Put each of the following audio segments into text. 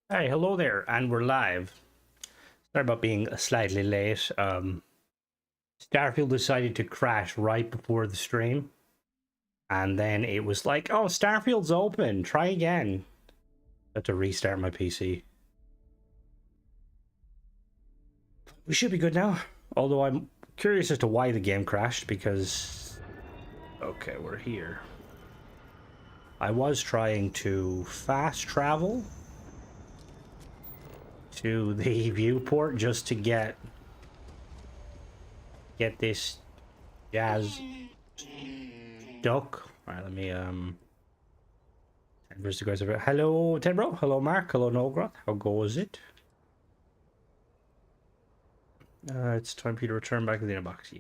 Hey, hello there, and we're live. Sorry about being slightly late. Starfield decided to crash right before the stream, and then it was like, oh, Starfield's open, try again. I had to restart my PC. We should be good now, although I'm curious as to why the game crashed, because... Okay, we're here. I was trying to fast travel to the viewport just to get this jazz duck. All right, let me Where's the guys over? Hello, Tedbro. Hello, Mark. Hello, Nogroth. How goes it? It's time for you to return back to the inbox.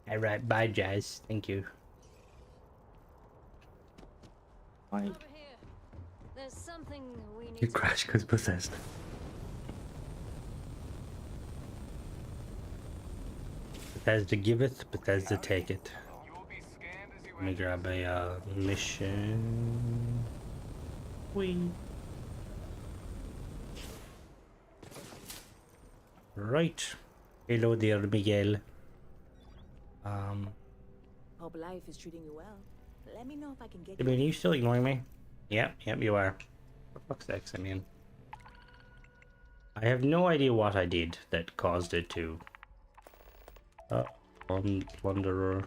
All right, bye, Jazz. Thank you. Bye. There's something we need. You crashed because Bethesda. Bethesda giveth, Bethesda taketh. Let me grab a mission. Whee. Right. Hello there, Miguel. Hope life is treating you well. Let me know if I can get I mean, are you still ignoring me? Yep, you are. For fuck's sakes, I mean. I have no idea what I did that caused it to... Plunderer.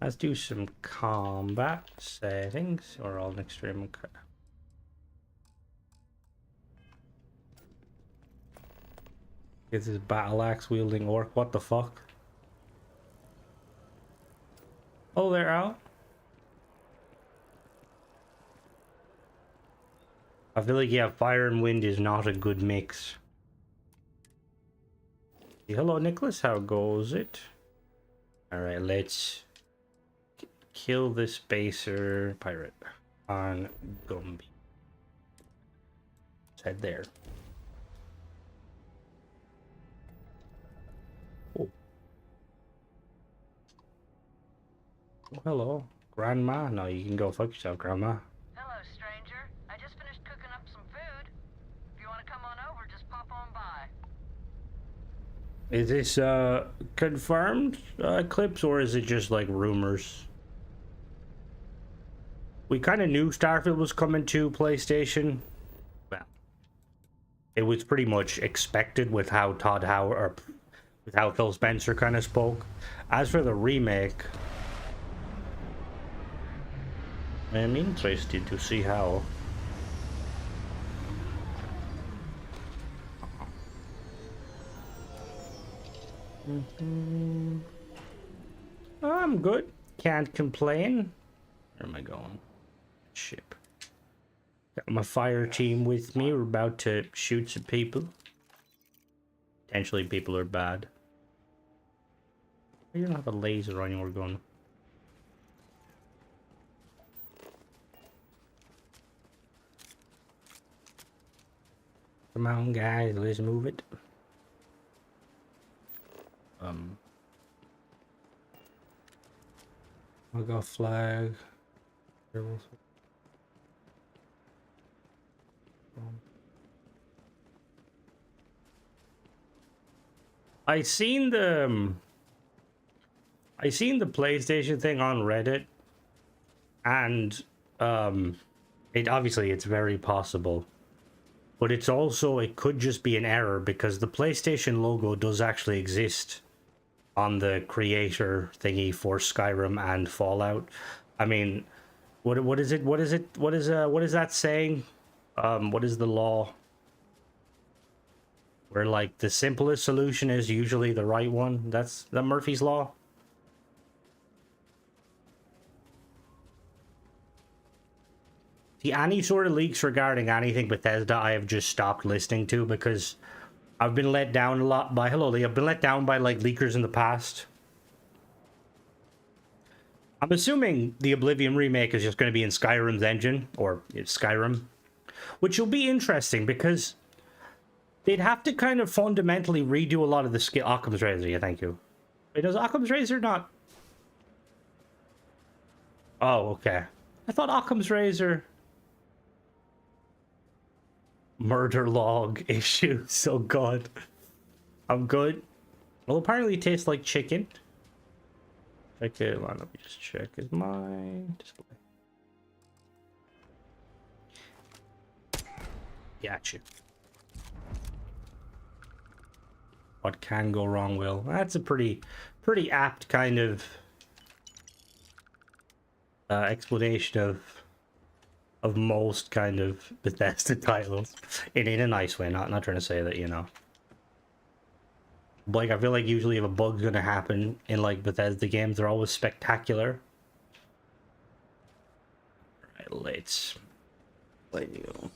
Let's do some combat settings. Or all in extreme. Is this battle axe wielding orc? What the fuck? Oh, they're out. I feel like, yeah, fire and wind is not a good mix. Hello, Nicholas. How goes it? Alright, let's kill this baser pirate on Gumby. Let's head there. Oh. Oh, hello, Grandma. No, you can go fuck yourself, Grandma. Hello, stranger. I just finished cooking up some food. If you want to come on over, just pop on by. Is this confirmed clips, or is it just like rumors? We kind of knew Starfield was coming to PlayStation. Well, it was pretty much expected with how Todd Howard, or with how Phil Spencer kind of spoke. As for the remake, I'm interested to see how. I'm good. Can't complain. Where am I going? Ship. Got my fire team with me. We're about to shoot some people. Potentially people are bad. You don't have a laser on you. We're going. Come on, guys. Let's move it. I'll go flag. I seen the PlayStation thing on Reddit, and it obviously it's very possible, but it's also, it could just be an error because the PlayStation logo does actually exist on the creator thingy for Skyrim and Fallout. I mean, what is that saying? What is the law? Where like the simplest solution is usually the right one. That's the Murphy's Law. See, any sort of leaks regarding anything Bethesda, I have just stopped listening to because I've been let down a lot by... Hello, Lee. I've been let down by like leakers in the past. I'm assuming the Oblivion remake is just going to be in Skyrim's engine, or it's Skyrim, which will be interesting because they'd have to kind of fundamentally redo a lot of the skill. Occam's Razor, yeah, thank you. Wait, does Occam's Razor not... Oh, okay. I thought Occam's razor. Murder log issues. Oh god. I'm good. Well, apparently it tastes like chicken. Okay, well, let me just check. Is my display? Gotcha. What can go wrong, Will? That's a pretty apt kind of explanation of most kind of Bethesda titles in a nice way. Not trying to say that, you know. Like, I feel like usually if a bug's gonna happen in like Bethesda games, they're always spectacular. All right, let's go.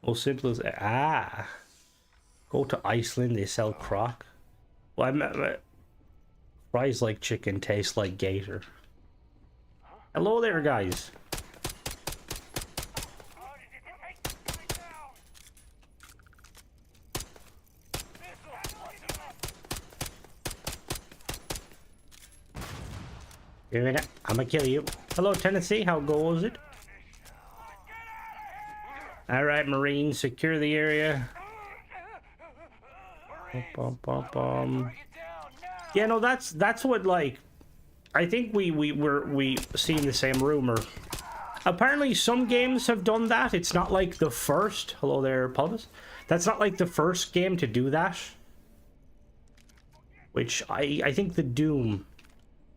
Most simple as go to Iceland. They sell croc. Well, I meant fries like chicken, taste like gator. Hello there, guys. Give me that. I'm gonna kill you. Hello, Tennessee. How goes it? All right, Marines, secure the area. Yeah, no, that's what, like, I think we seen the same rumor. Apparently, some games have done that. It's not like the first. Hello there, Pulvis. That's not like the first game to do that. Which I think the Doom.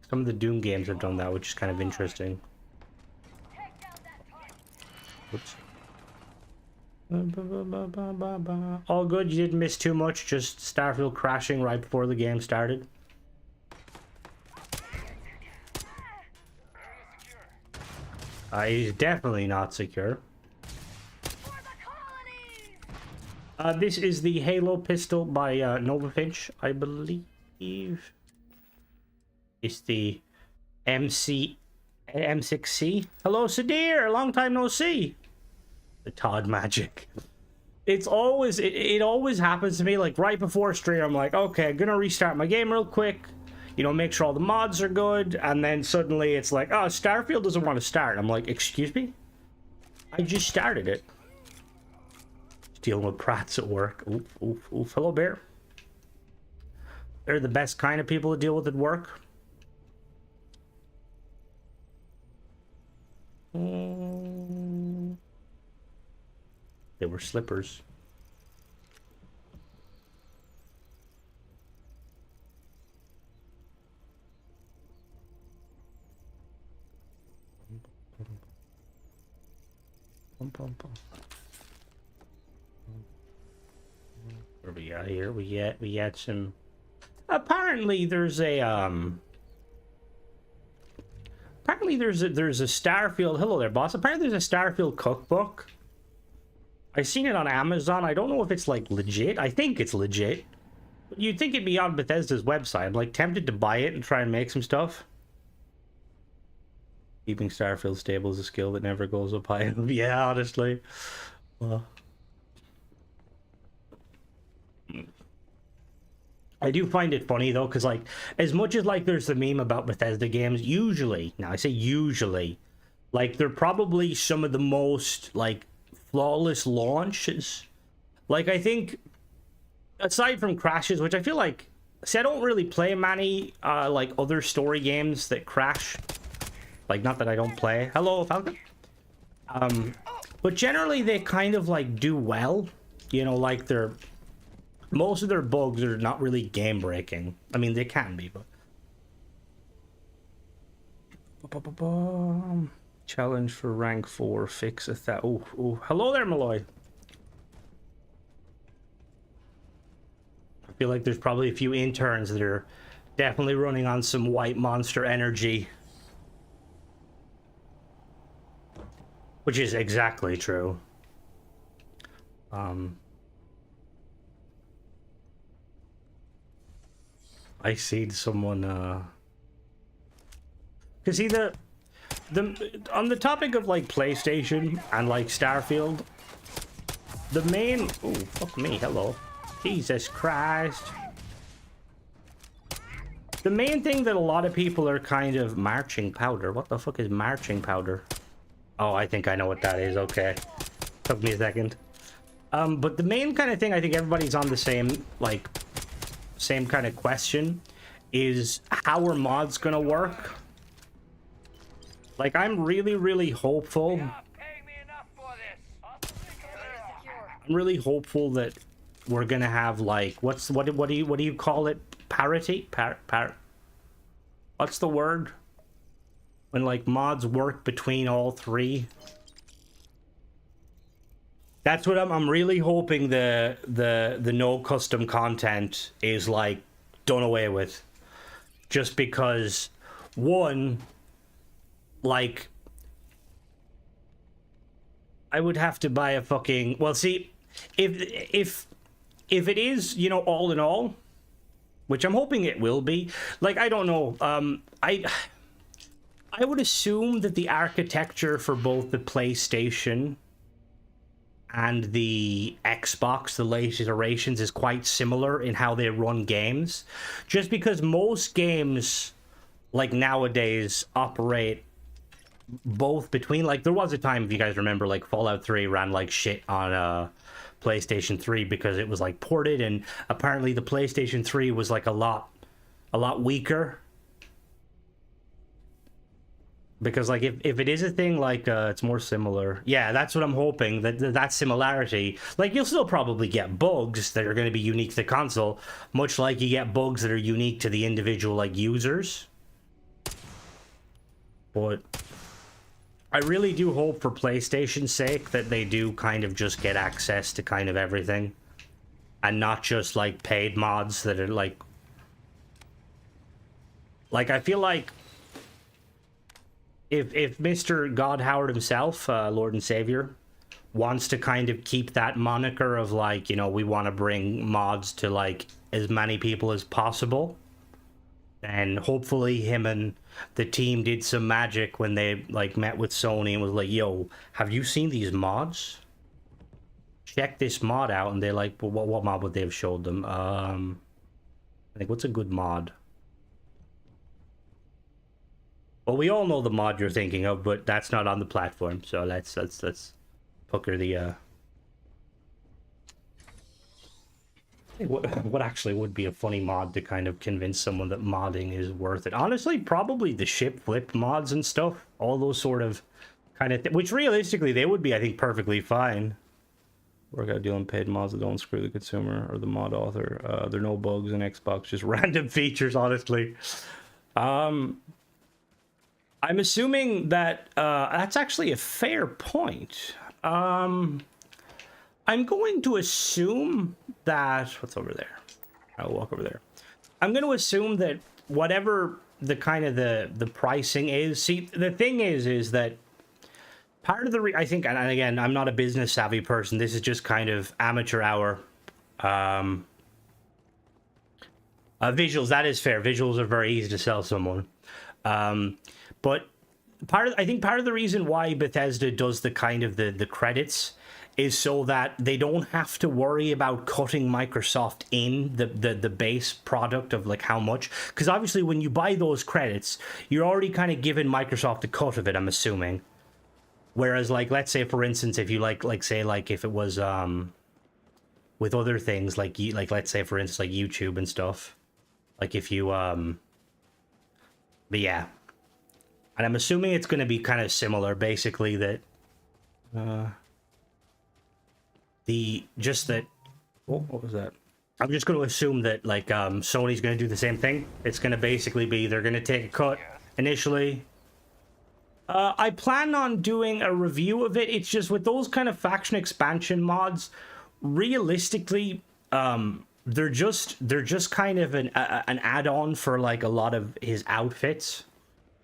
Some of the Doom games have done that, which is kind of interesting. Oops. All good, you didn't miss too much, just Starfield crashing right before the game started. He's definitely not secure. This is the Halo pistol by Nova Finch, I believe. It's the M6C. Hello, Sadir. Long time no see. The Todd magic. It's always it always happens to me. Like right before stream, I'm like, okay, I'm gonna restart my game real quick. You know, make sure all the mods are good, and then suddenly it's like, oh, Starfield doesn't want to start. I'm like, excuse me? I just started it. Dealing with prats at work. Oof, oof, oof. Hello, Bear. They're the best kind of people to deal with at work. They were slippers. What do we got here? We got some. Apparently, there's a Apparently, there's a Starfield. Hello there, boss. Apparently, there's a Starfield cookbook. I seen it on Amazon. I don't know if it's like legit. I think it's legit. But you'd think it'd be on Bethesda's website. I'm like tempted to buy it and try and make some stuff. Keeping Starfield stable is a skill that never goes up high. Yeah, honestly. Well, I do find it funny though, because like, as much as like there's the meme about Bethesda games, usually, now I say usually, like they're probably some of the most like flawless launches. Like I think, aside from crashes, which I feel like, see, I don't really play many like other story games that crash. Like, not that I don't play. Hello, Falcon. But generally they kind of like do well. You know, like they're, most of their bugs are not really game breaking. I mean, they can be, but challenge for rank 4, fix a that. Oh, hello there, Malloy. I feel like there's probably a few interns that are definitely running on some white monster energy. Which is exactly true. I seen someone cause see the on the topic of like PlayStation and like Starfield, the main, oh fuck me, hello, Jesus Christ, the main thing that a lot of people are kind of marching powder, what the fuck is marching powder? Oh, I think I know what that is. Okay. Took me a second. But the main kind of thing I think everybody's on the same, like, same kind of question is how are mods gonna work? Like, I'm really, really hopeful. I'm really hopeful that we're gonna have, like, what do you call it? Parity? What's the word? When, like, mods work between all three. That's what I'm really hoping the no custom content is, like, done away with. Just because, one, like, I would have to buy a fucking, well, see, if it is, you know, all in all, which I'm hoping it will be, like, I don't know, I would assume that the architecture for both the PlayStation and the Xbox, the latest iterations, is quite similar in how they run games. Just because most games, like, nowadays operate both between, like, there was a time, if you guys remember, like, Fallout 3 ran like shit on PlayStation 3 because it was, like, ported, and apparently the PlayStation 3 was, like, a lot weaker. Because, like, if it is a thing, like, it's more similar. Yeah, that's what I'm hoping, that similarity. Like, you'll still probably get bugs that are going to be unique to the console, much like you get bugs that are unique to the individual, like, users. But I really do hope, for PlayStation's sake, that they do kind of just get access to kind of everything. And not just, like, paid mods that are, like, I feel like if Mr. God Howard himself, Lord and Savior, wants to kind of keep that moniker of, like, you know, we want to bring mods to, like, as many people as possible, then hopefully him and the team did some magic when they, like, met with Sony and was like, yo, have you seen these mods? Check this mod out. And they're like, well, what mod would they have showed them? I think, what's a good mod? Well, we all know the mod you're thinking of, but that's not on the platform. So let's pucker the what actually would be a funny mod to kind of convince someone that modding is worth it? Honestly, probably the ship flip mods and stuff. All those sort of kind of which realistically they would be, I think, perfectly fine. Work out dealing paid mods that don't screw the consumer or the mod author. There are no bugs in Xbox, just random features, honestly. I'm assuming that that's actually a fair point. I'm going to assume that... What's over there? I'll walk over there. I'm going to assume that whatever the kind of the pricing is... See, the thing is that part of the... I think, and again, I'm not a business savvy person. This is just kind of amateur hour. Visuals, that is fair. Visuals are very easy to sell someone. But I think part of the reason why Bethesda does the kind of the credits is so that they don't have to worry about cutting Microsoft in the base product of, like, how much. Because obviously when you buy those credits, you're already kind of giving Microsoft a cut of it, I'm assuming. Whereas, like, let's say, for instance, if you say, like, if it was with other things, like let's say, for instance, like YouTube and stuff. Like, if you but yeah. And I'm assuming it's going to be kind of similar, basically, that what was that? I'm just going to assume that, like, Sony's going to do the same thing. It's going to basically be, they're going to take a cut initially. I plan on doing a review of it. It's just with those kind of faction expansion mods, realistically, they're just kind of an add-on for, like, a lot of his outfits.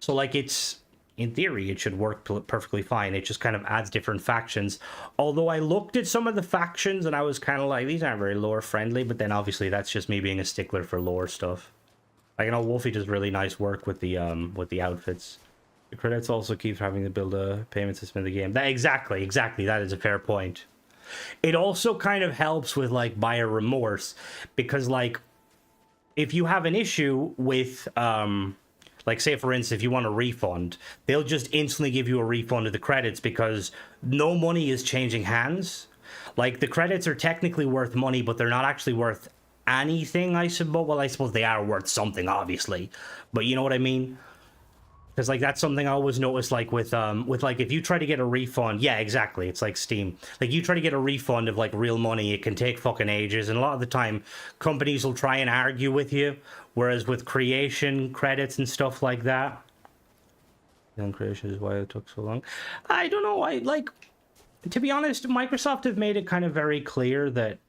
So, like, it's, in theory, it should work perfectly fine. It just kind of adds different factions. Although I looked at some of the factions and I was kind of like, these aren't very lore friendly. But then obviously that's just me being a stickler for lore stuff. Like, you know, Wolfie does really nice work with the outfits. The credits also keeps having to build a payment system in the game. Exactly. That is a fair point. It also kind of helps with, like, buyer remorse. Because, like, if you have an issue with... Like, say, for instance, if you want a refund, they'll just instantly give you a refund of the credits because no money is changing hands. Like, the credits are technically worth money, but they're not actually worth anything, I suppose. Well, I suppose they are worth something, obviously. But you know what I mean? Because, like, that's something I always notice, like, with like, if you try to get a refund, yeah, exactly, it's like Steam. Like, you try to get a refund of, like, real money, it can take fucking ages, and a lot of the time, companies will try and argue with you, whereas with creation credits and stuff like that... Young creation is why it took so long. I don't know, to be honest, Microsoft have made it kind of very clear that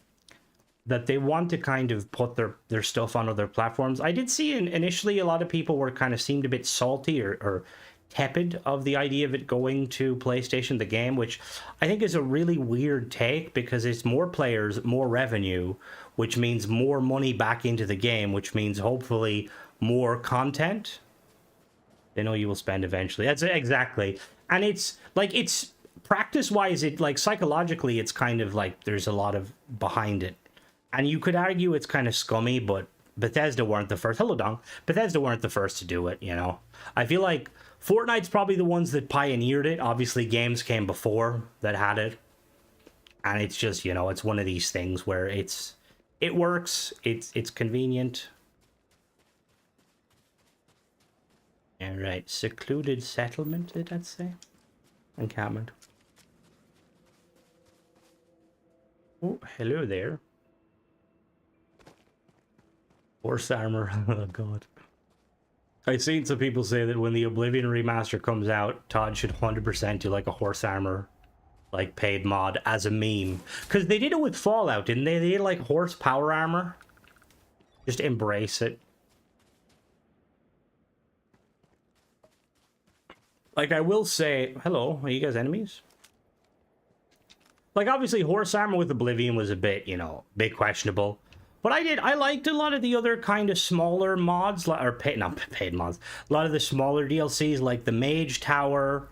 they want to kind of put their stuff on other platforms. I did see initially a lot of people were kind of seemed a bit salty or tepid of the idea of it going to PlayStation, the game, which I think is a really weird take because it's more players, more revenue, which means more money back into the game, which means hopefully more content. They know you will spend eventually. That's exactly. And it's like, it's practice-wise, it like psychologically, it's kind of like there's a lot of behind it. And you could argue it's kind of scummy, but Bethesda weren't the first. Hello, Dong. Bethesda weren't the first to do it, you know? I feel like Fortnite's probably the ones that pioneered it. Obviously, games came before that had it. And it's just, you know, it's one of these things where it works, it's convenient. All right, secluded settlement, did that say? Encampment. Oh, hello there. Horse armor. Oh god. I've seen some people say that when the Oblivion remaster comes out, Todd should 100% do like a horse armor, like paid mod as a meme. Because they did it with Fallout, didn't they? They did like horse power armor. Just embrace it. Like, I will say, hello, are you guys enemies? Like, obviously, horse armor with Oblivion was a bit, you know, bit questionable. But I liked a lot of the other kind of smaller mods, or not paid mods, a lot of the smaller DLCs, like the Mage Tower,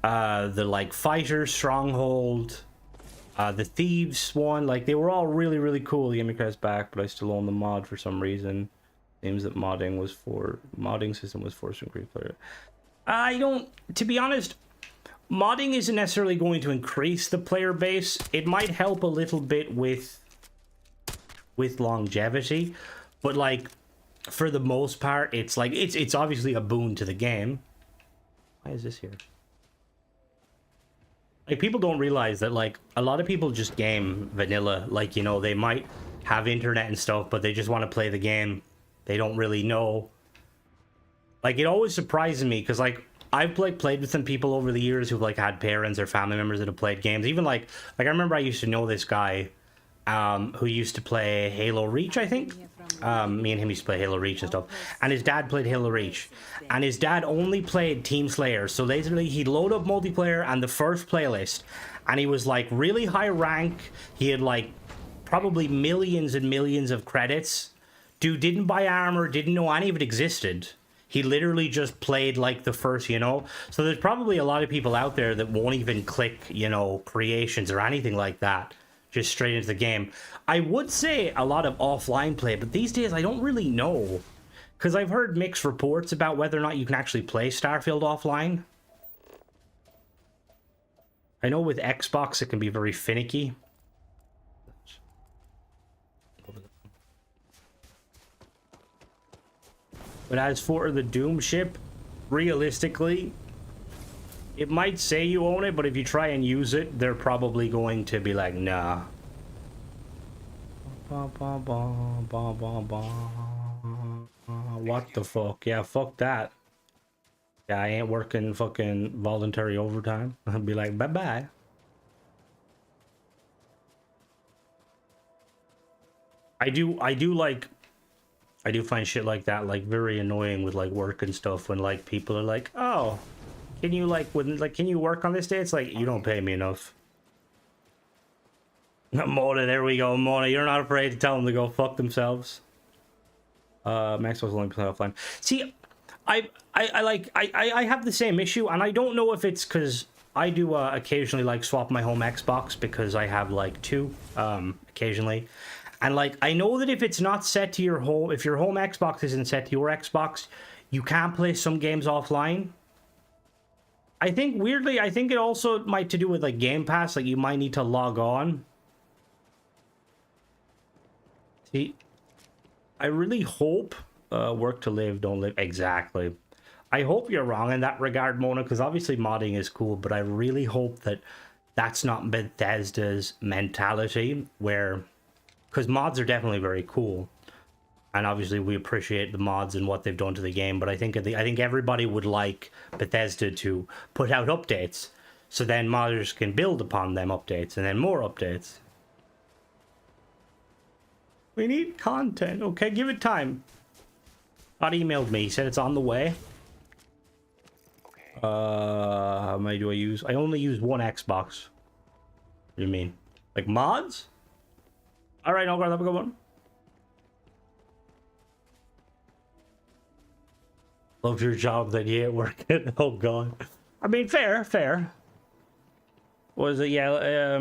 the, like, Fighter Stronghold, the Thieves one, like, they were all really, really cool. The Emmy Crest back, but I still own the mod for some reason. Seems that modding system was forced to increase player. I don't, to be honest, modding isn't necessarily going to increase the player base. It might help a little bit with longevity, but like for the most part, it's like it's obviously a boon to the game. Why is this here? Like, people don't realize that, like, a lot of people just game vanilla. Like, you know, they might have internet and stuff, but they just want to play the game. They don't really know. Like, it always surprises me because, like, I've played with some people over the years who've, like, had parents or family members that have played games. Even, like I remember I used to know this guy who used to play Halo Reach, I think. Me and him used to play Halo Reach and stuff. And his dad played Halo Reach. And his dad only played Team Slayer. So, literally, he'd load up multiplayer and the first playlist. And he was, like, really high rank. He had, like, probably millions and millions of credits. Dude didn't buy armor, didn't know any of it existed. He literally just played like the first, you know? So there's probably a lot of people out there that won't even click, you know, creations or anything like that. Just straight into the game. I would say a lot of offline play, but these days I don't really know. Because I've heard mixed reports about whether or not you can actually play Starfield offline. I know with Xbox it can be very finicky. But as for the Doom ship, realistically, it might say you own it, but if you try and use it, they're probably going to be like, nah. What the fuck? Yeah, fuck that. Yeah, I ain't working fucking voluntary overtime. I'll be like, bye-bye. I do find shit like that, like, very annoying with, like, work and stuff when, like, people are like, oh, can you, like, can you work on this day? It's like, you don't pay me enough. Mona, there we go, Mona, you're not afraid to tell them to go fuck themselves. Maxwell's only play offline. See, I have the same issue, and I don't know if it's because I do occasionally, like, swap my home Xbox because I have, like, two, occasionally. And, like, I know that if it's not set to your home, if your home Xbox isn't set to your Xbox, you can't play some games offline. I think weirdly, I think it also might to do with like Game Pass, like you might need to log on. See, I really hope work to live, don't live. Exactly. I hope you're wrong in that regard, Mona, because obviously modding is cool, but I really hope that that's not Bethesda's mentality, where, because mods are definitely very cool, and obviously we appreciate the mods and what they've done to the game, but I think everybody would like Bethesda to put out updates, so then modders can build upon them updates, and then more updates. We need content. Okay, give it time. Todd emailed me. He said it's on the way. Okay. How many do I use? I only use one Xbox. What do you mean? Like mods? Alright, I'll grab a good one. Love your job that you ain't working. Oh god. I mean, fair. Was it? Yeah,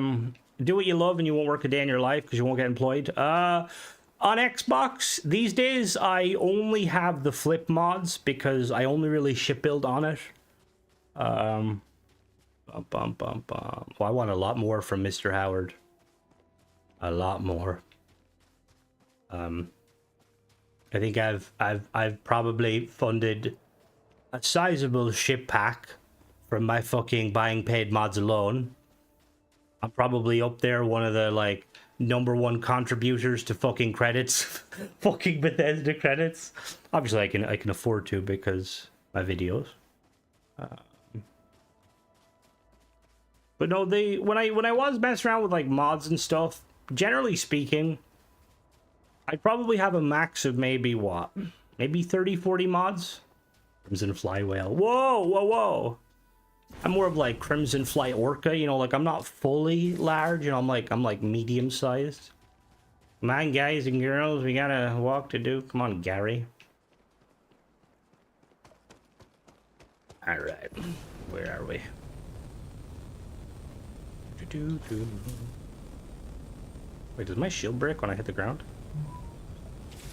do what you love and you won't work a day in your life because you won't get employed. On Xbox, these days, I only have the flip mods because I only really ship build on it. Well, I want a lot more from Mr. Howard. A lot more. I think I've probably funded a sizable ship pack from my fucking buying paid mods alone. I'm probably up there, one of the like #1 contributors to fucking credits. Fucking Bethesda credits. Obviously I can afford to because my videos. But no, when I was messing around with like mods and stuff, generally speaking, I'd probably have a max of maybe what? Maybe 30-40 mods? Crimson Fly Whale. Whoa! I'm more of like Crimson Fly Orca, you know, like I'm not fully large, you know, I'm like medium sized. Come on, guys and girls, we got a walk to do. Come on, Gary. Alright. Where are we? Wait, does my shield break when I hit the ground?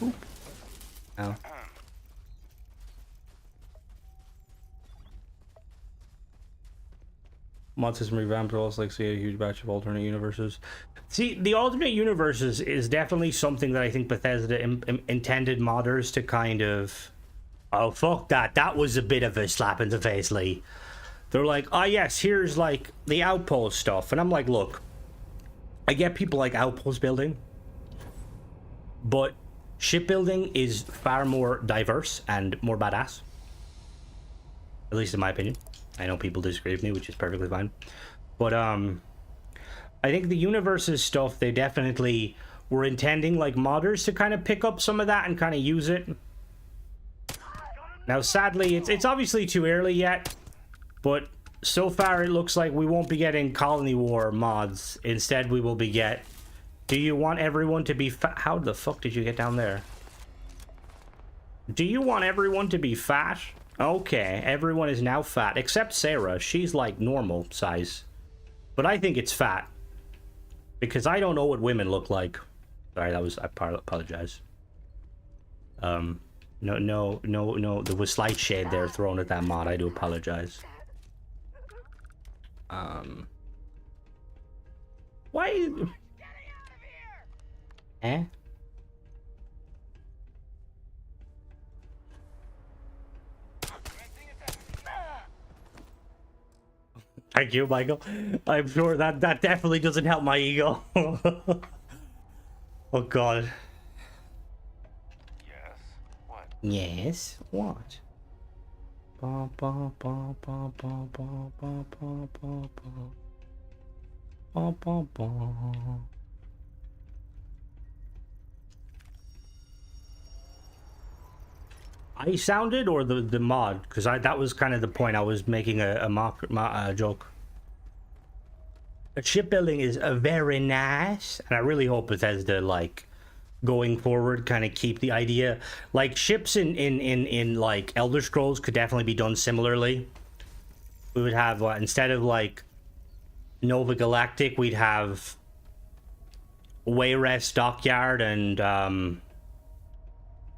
Oop. Ow. Mod system revamped, also like see a huge batch of alternate universes. See, the alternate universes is definitely something that I think Bethesda intended modders to kind of... Oh, fuck that. That was a bit of a slap in the face, Lee. They're like, oh yes, here's like the outpost stuff. And I'm like, look, I get people like outpost building, but shipbuilding is far more diverse and more badass. At least in my opinion. I know people disagree with me, which is perfectly fine. But I think the universes stuff, they definitely were intending like modders to kind of pick up some of that and kind of use it. Now sadly, it's obviously too early yet, but so far it looks like we won't be getting Colony War mods. Instead we will be do you want everyone to be fat? How the fuck did you get down there? Do you want everyone to be fat? Okay, everyone is now fat, except Sarah. She's like normal size. But I think it's fat. Because I don't know what women look like. Sorry, I apologize. No, there was slight shade there thrown at that mod. I do apologize. Why? Eh? Thank you, Michael. I'm sure that definitely doesn't help my ego. Oh god. Yes. What? Yes. What? Ba ba ba ba ba ba ba ba ba ba ba ba. I sounded or the mod? Because that was kind of the point. I was making a joke. But shipbuilding is very nice, and I really hope Bethesda, like, going forward, kind of keep the idea. Like, ships in like Elder Scrolls could definitely be done similarly. We would have instead of like Nova Galactic, we'd have Wayrest Dockyard and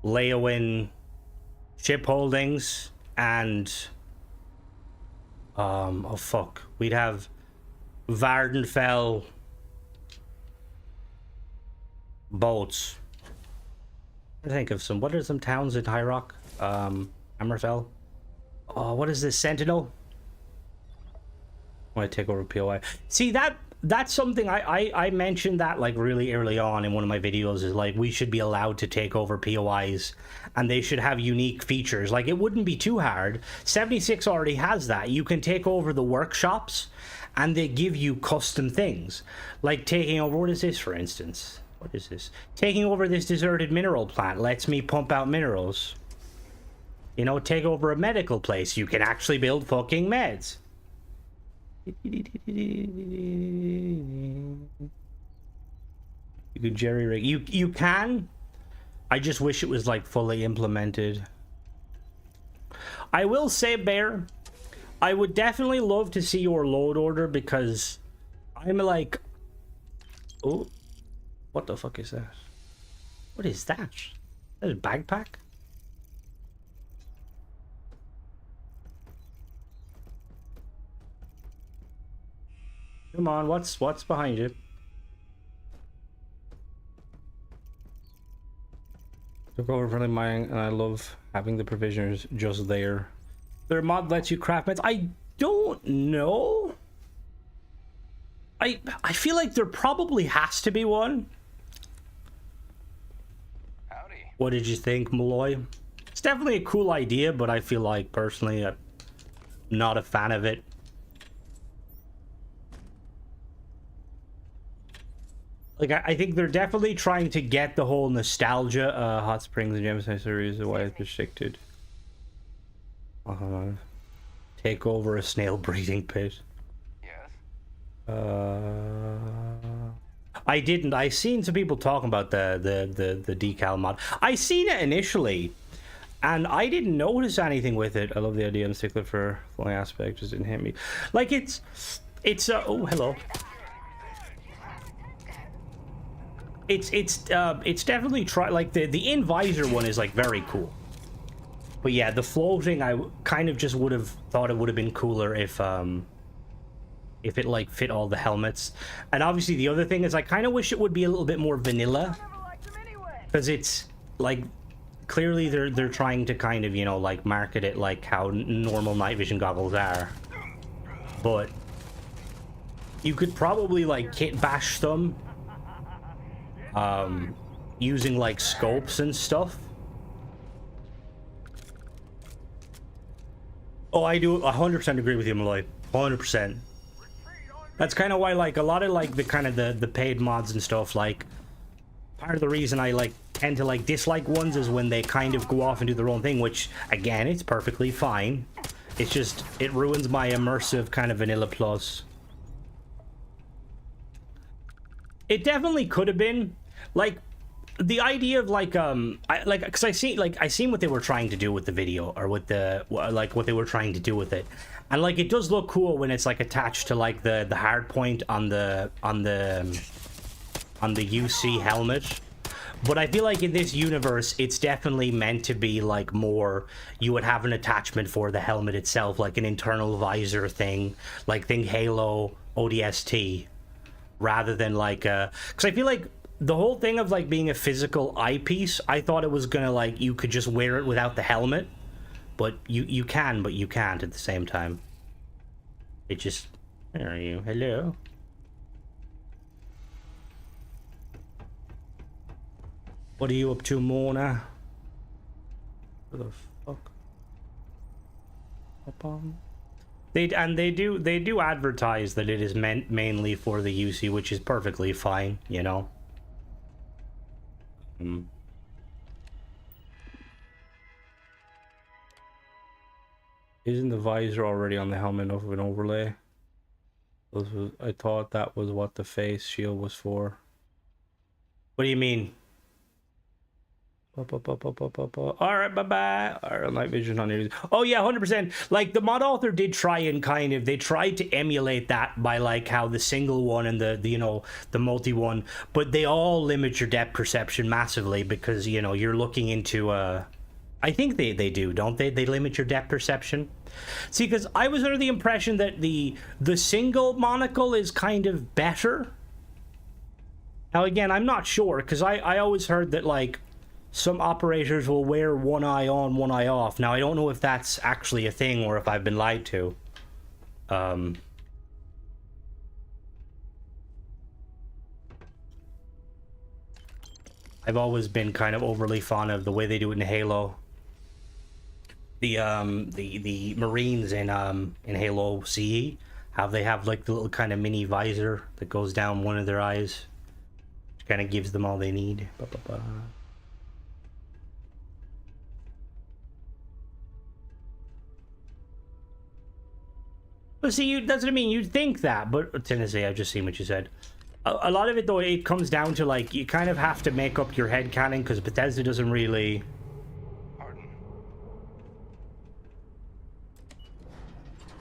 Leowin ship holdings, and oh fuck, we'd have Vardenfell boats. I think of some. What are some towns in High Rock? Hammerfell. Oh, what is this? Sentinel. I want to take over POI. See, that's something I mentioned that like really early on in one of my videos, is like we should be allowed to take over POIs and they should have unique features. Like it wouldn't be too hard. 76 already has that. You can take over the workshops and they give you custom things. Like taking over, what is this for instance? What is this? Taking over this deserted mineral plant lets me pump out minerals. You know, take over a medical place. You can actually build fucking meds. You can jerry rig. You can. I just wish it was like fully implemented. I will say, Bear, I would definitely love to see your load order, because I'm like, oh, what the fuck is that? What is that? That is a backpack? Come on, what's behind you? Took over friendly mining, and I love having the provisioners just there. Their mod lets you craft meds. I don't know. I feel like there probably has to be one. Howdy. What did you think, Malloy? It's definitely a cool idea, but I feel like personally I'm not a fan of it. Like, I think they're definitely trying to get the whole nostalgia. Hot Springs and Gemstone series, why it's restricted. Take over a snail breeding pit. Yes. I didn't. I seen some people talking about the decal mod. I seen it initially, and I didn't notice anything with it. I love the idea. I'm stickler for flowing aspect. Just didn't hit me. Like it's oh, hello. It's definitely like the in visor one is like very cool, but yeah, the floating I kind of just would have thought it would have been cooler if it like fit all the helmets. And obviously the other thing is I kind of wish it would be a little bit more vanilla, because it's like clearly they're trying to kind of, you know, like market it like how normal night vision goggles are, but you could probably like kit bash them using like scopes and stuff. Oh, I do 100% agree with you, Malloy. 100%. That's kind of why like a lot of like the kind of the paid mods and stuff, like part of the reason I like tend to like dislike ones is when they kind of go off and do their own thing, which again, it's perfectly fine. It's just it ruins my immersive kind of vanilla plus. It definitely could have been like the idea of like because I seen what they were trying to do with the video, or with the like what they were trying to do with it, and like it does look cool when it's like attached to like the hard point on the UC helmet. But I feel like in this universe it's definitely meant to be like more, you would have an attachment for the helmet itself, like an internal visor thing, like think Halo ODST, rather than like because I feel like the whole thing of like being a physical eyepiece, I thought it was gonna like you could just wear it without the helmet, but you can, but you can't at the same time. It just, where are you? Hello. What are you up to, Mona? What the fuck? Up on. They do advertise that it is meant mainly for the UC, which is perfectly fine, you know. Isn't the visor already on the helmet enough of an overlay? I thought that was what the face shield was for. What do you mean? Alright, bye-bye. Alright, night vision on it. Oh yeah, 100%. Like the mod author did try and kind of, they tried to emulate that by like how the single one and the you know, the multi one, but they all limit your depth perception massively, because you know, you're looking into I think they do, don't they? They limit your depth perception. See, because I was under the impression that the single monocle is kind of better. Now, again, I'm not sure, because I always heard that, like, some operators will wear one eye on, one eye off. Now, I don't know if that's actually a thing or if I've been lied to. I've always been kind of overly fond of the way they do it in Halo. The Marines in Halo CE, how they have like the little kind of mini visor that goes down one of their eyes, which kind of gives them all they need. But see, that's what I mean. You'd think that, but Tennessee, I've just seen what you said. A lot of it, though, it comes down to, like, you kind of have to make up your head canon, because Bethesda doesn't really... Pardon.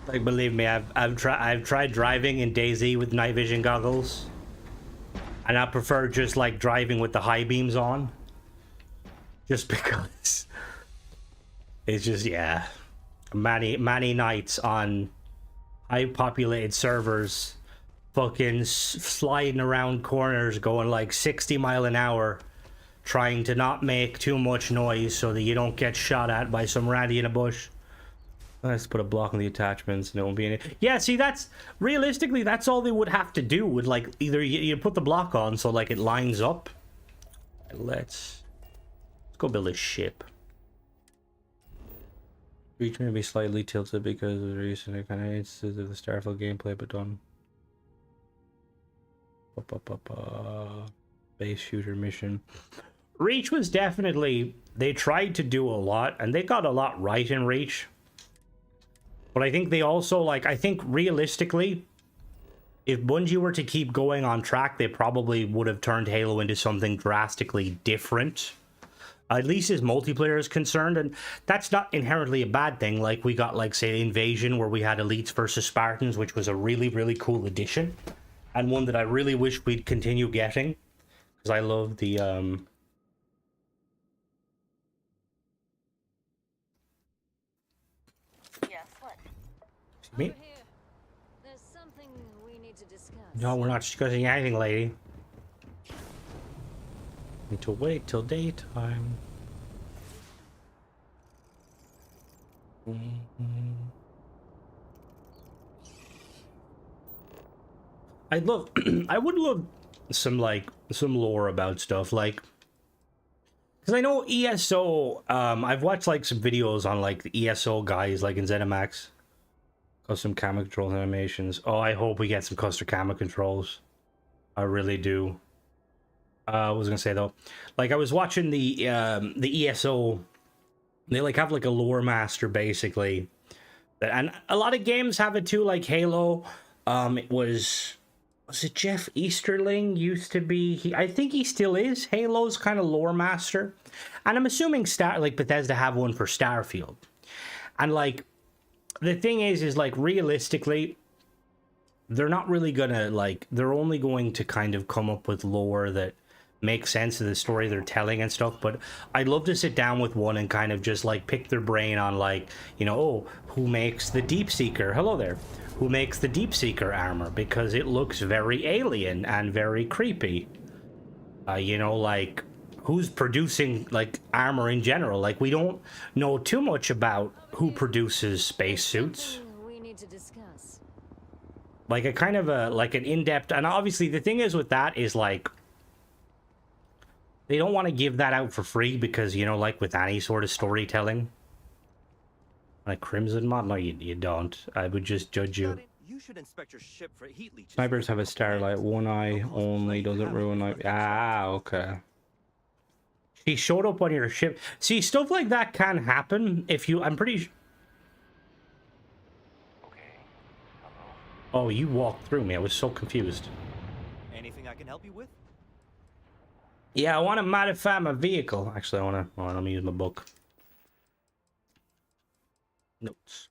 Like, believe me, I've tried driving in DayZ with night vision goggles, and I prefer just, like, driving with the high beams on. Just because... It's just, yeah. Many nights on high-populated servers... fucking sliding around corners going like 60 miles an hour, trying to not make too much noise so that you don't get shot at by some ratty in a bush. Let's put a block on the attachments and it won't be any... Yeah, see, that's... Realistically, that's all they would have to do, would like either you put the block on so like it lines up. Let's go build a ship. Reach may be slightly tilted because of the recent kind of instances of the Starfield gameplay, but done. Base shooter mission. Reach was definitely... They tried to do a lot, and they got a lot right in Reach. But I think they also, like... I think, realistically, if Bungie were to keep going on track, they probably would have turned Halo into something drastically different. At least as multiplayer is concerned, and that's not inherently a bad thing. Like, we got, like, say, Invasion, where we had Elites versus Spartans, which was a really, really cool addition. And one that I really wish we'd continue getting. Because I love the, Yes, what? Excuse me? Over here. There's something we need to discuss. No, we're not discussing anything, lady. Need to wait till daytime. I'd love... I would love some, like, some lore about stuff, like... Because I know ESO... I've watched, like, some videos on, like, the ESO guys, like, in ZeniMax. Custom camera controls animations. Oh, I hope we get some custom camera controls. I really do. I was gonna say, though, like, I was watching the ESO... They, like, have, like, a lore master, basically. And a lot of games have it, too, like Halo. It was... Was it Jeff Easterling used to be? I think he still is Halo's kind of lore master. And I'm assuming like Bethesda have one for Starfield. And like, the thing is like realistically, they're not really gonna like, they're only going to kind of come up with lore that makes sense of the story they're telling and stuff. But I'd love to sit down with one and kind of just like pick their brain on like, you know, oh, who makes the Deep Seeker? Hello there. Who makes the Deep Seeker armor, because it looks very alien and very creepy. You know, like, who's producing, like, armor in general? Like, we don't know too much about who produces spacesuits. We need to discuss. Like, a kind of a, like, an in-depth... And obviously, the thing is with that is, like... They don't want to give that out for free because, you know, like, with any sort of storytelling... Like Crimson mod? No, you don't. I would just judge you. You should inspect your ship for heat leeches. Snipers have a starlight. One eye only doesn't ruin life. Ah, okay. She showed up on your ship. See, stuff like that can happen if you... I'm pretty... Okay. Hello. Oh, you walked through me. I was so confused. Anything I can help you with? Yeah, I want to modify my vehicle. Actually, I want to... Oh, let me use my book. Notes.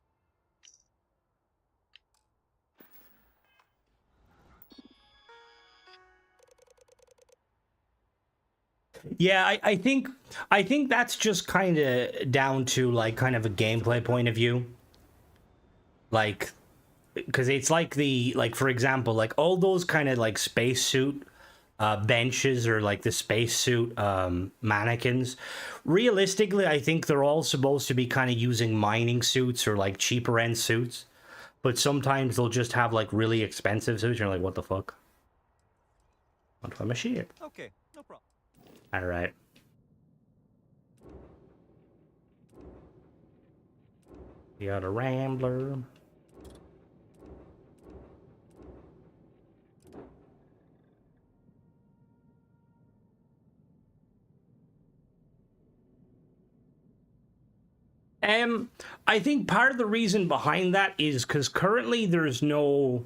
Yeah, I think that's just kind of down to like kind of a gameplay point of view. Like, because it's like like for example, like all those kind of like spacesuit benches or like the spacesuit mannequins. Realistically, I think they're all supposed to be kind of using mining suits or like cheaper end suits. But sometimes they'll just have like really expensive suits. You're like, what the fuck? What for my shit? Okay, no problem. All right. You got a Rambler. I think part of the reason behind that is because currently there's no,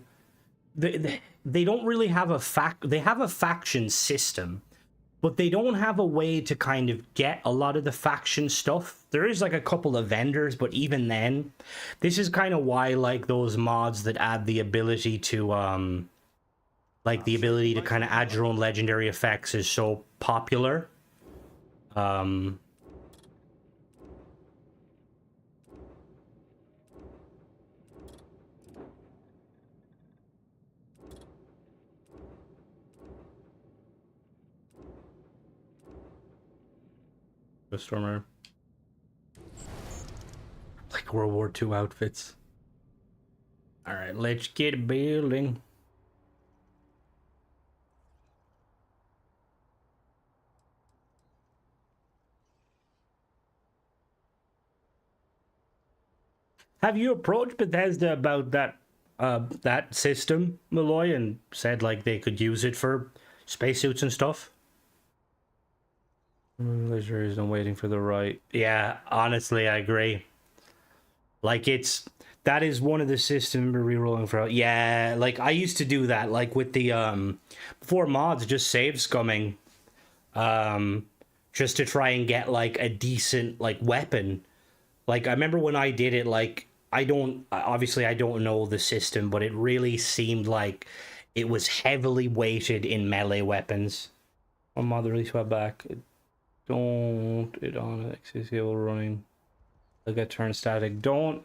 they don't really have they have a faction system, but they don't have a way to kind of get a lot of the faction stuff. There is like a couple of vendors, but even then, this is kind of why like those mods that add the ability to like the ability to kind of add your own legendary effects is so popular. The Stormer. Like World War II outfits. Alright, let's get building. Have you approached Bethesda about that system, Malloy, and said like they could use it for spacesuits and stuff? Leisure I'm waiting for the right. Yeah, honestly, I agree. Like that is one of the systems we're rerolling for. Yeah, like I used to do that, like with the before mods, just save scumming, just to try and get like a decent like weapon. Like I remember when I did it, like I don't know the system, but it really seemed like it was heavily weighted in melee weapons. My mother really swept back. Don't it on accessible running. I'll get turn static. Don't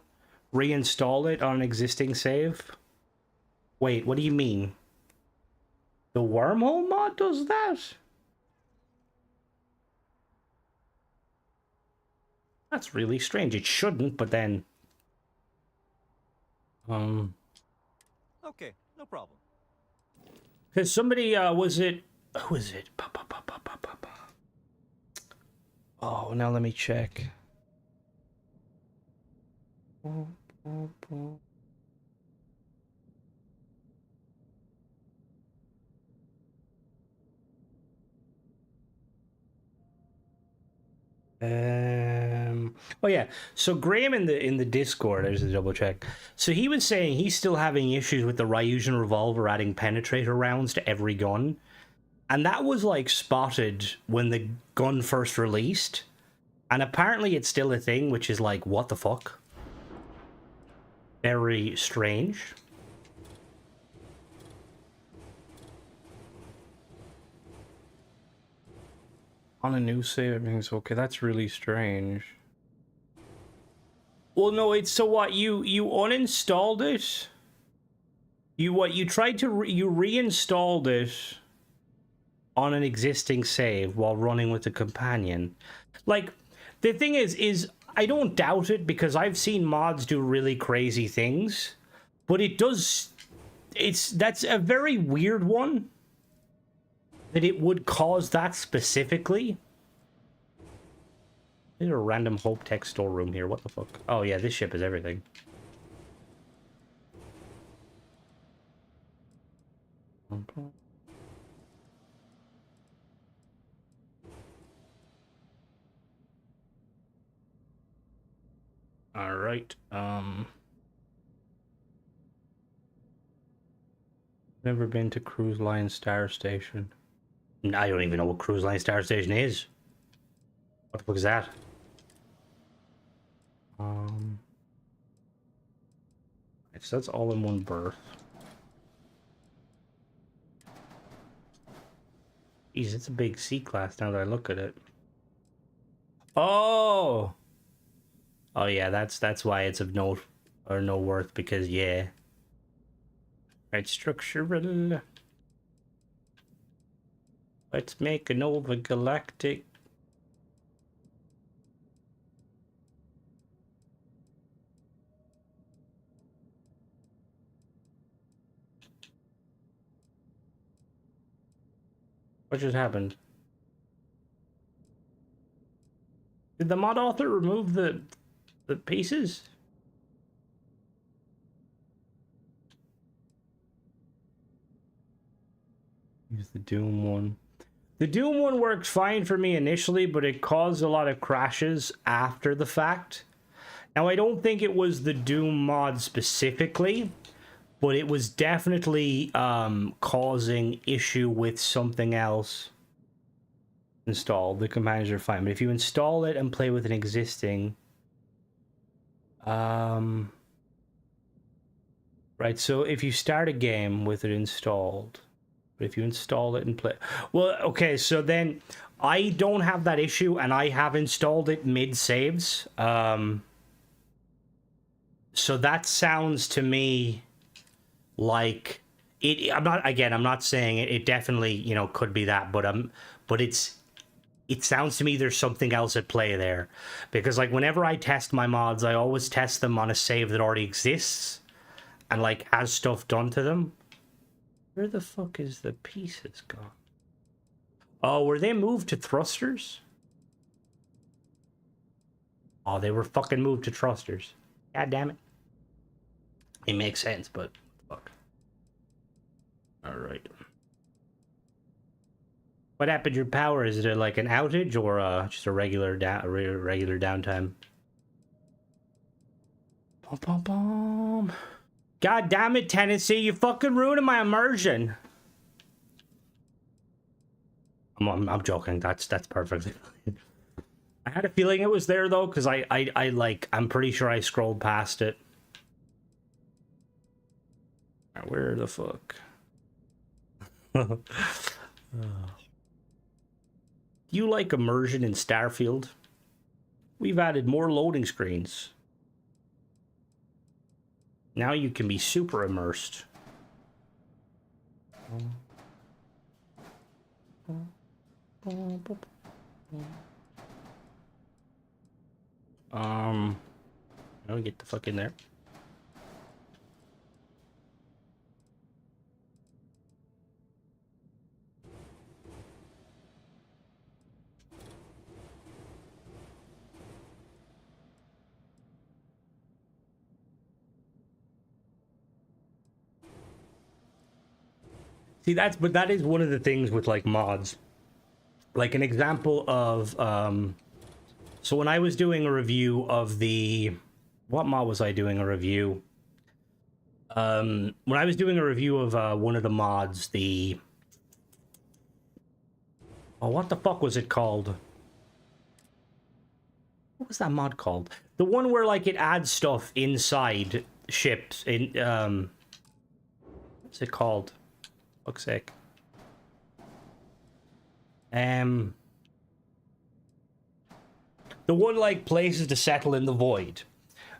reinstall it on an existing save. Wait, what do you mean? The wormhole mod does that? That's really strange. It shouldn't, but then Okay, no problem. because somebody was it who is it? Oh, now let me check. Oh yeah. So Graham in the Discord, there's a double check. So he was saying he's still having issues with the Ryusen revolver adding penetrator rounds to every gun. And that was like spotted when the gun first released. And apparently it's still a thing, which is like, what the fuck? Very strange. On a new save, everything's okay. That's really strange. Well, no, it's so what you uninstalled it. You tried to you reinstalled it on an existing save while running with the companion. Like the thing is I don't doubt it because I've seen mods do really crazy things, but that's a very weird one. That it would cause that specifically. There's a random Hope Tech storeroom here. What the fuck? Oh yeah, this ship is everything. All right. Never been to Cruise Line Star Station. I don't even know what Cruise Line Star Station is. What the fuck is that? So that's all in one berth. Jeez, it's a big C-class now that I look at it. Oh! Oh yeah, that's why it's of no or no worth, because yeah. Right, structural. Let's make a Nova Galactic. What just happened? Did the mod author remove the pieces? Use the Doom one. The Doom one worked fine for me initially, but it caused a lot of crashes after the fact. Now, I don't think it was the Doom mod specifically, but it was definitely causing issue with something else installed. The commands are fine, but if you install it and play with an existing... right, so if you start a game with it installed... But if you install it and play... Well, okay, so then I don't have that issue, and I have installed it mid-saves. So that sounds to me like... I'm not saying it. It definitely, you know, could be that, but it sounds to me there's something else at play there. Because, like, whenever I test my mods, I always test them on a save that already exists and, like, has stuff done to them. Where the fuck is the pieces gone? Oh, were they moved to thrusters? Oh, they were fucking moved to thrusters. God damn it. It makes sense, but fuck. Alright. What happened to your power? Is it like an outage or just a regular regular downtime? Bum, bum, bum. God damn it, Tennessee, you fucking ruining my immersion. I'm joking. That's perfectly fine. I had a feeling it was there though, because I'm pretty sure I scrolled past it. Where the fuck? Do you like immersion in Starfield? We've added more loading screens. Now you can be super immersed. I'll get the fuck in there. See, that is one of the things with, like, mods. Like, an example of, so when I was doing a review of the... What mod was I doing a review? When I was doing a review of, one of the mods, the... Oh, what the fuck was it called? What was that mod called? The one where, like, it adds stuff inside ships, in, what's it called? Fuck's sake. The one, like, places to settle in the void.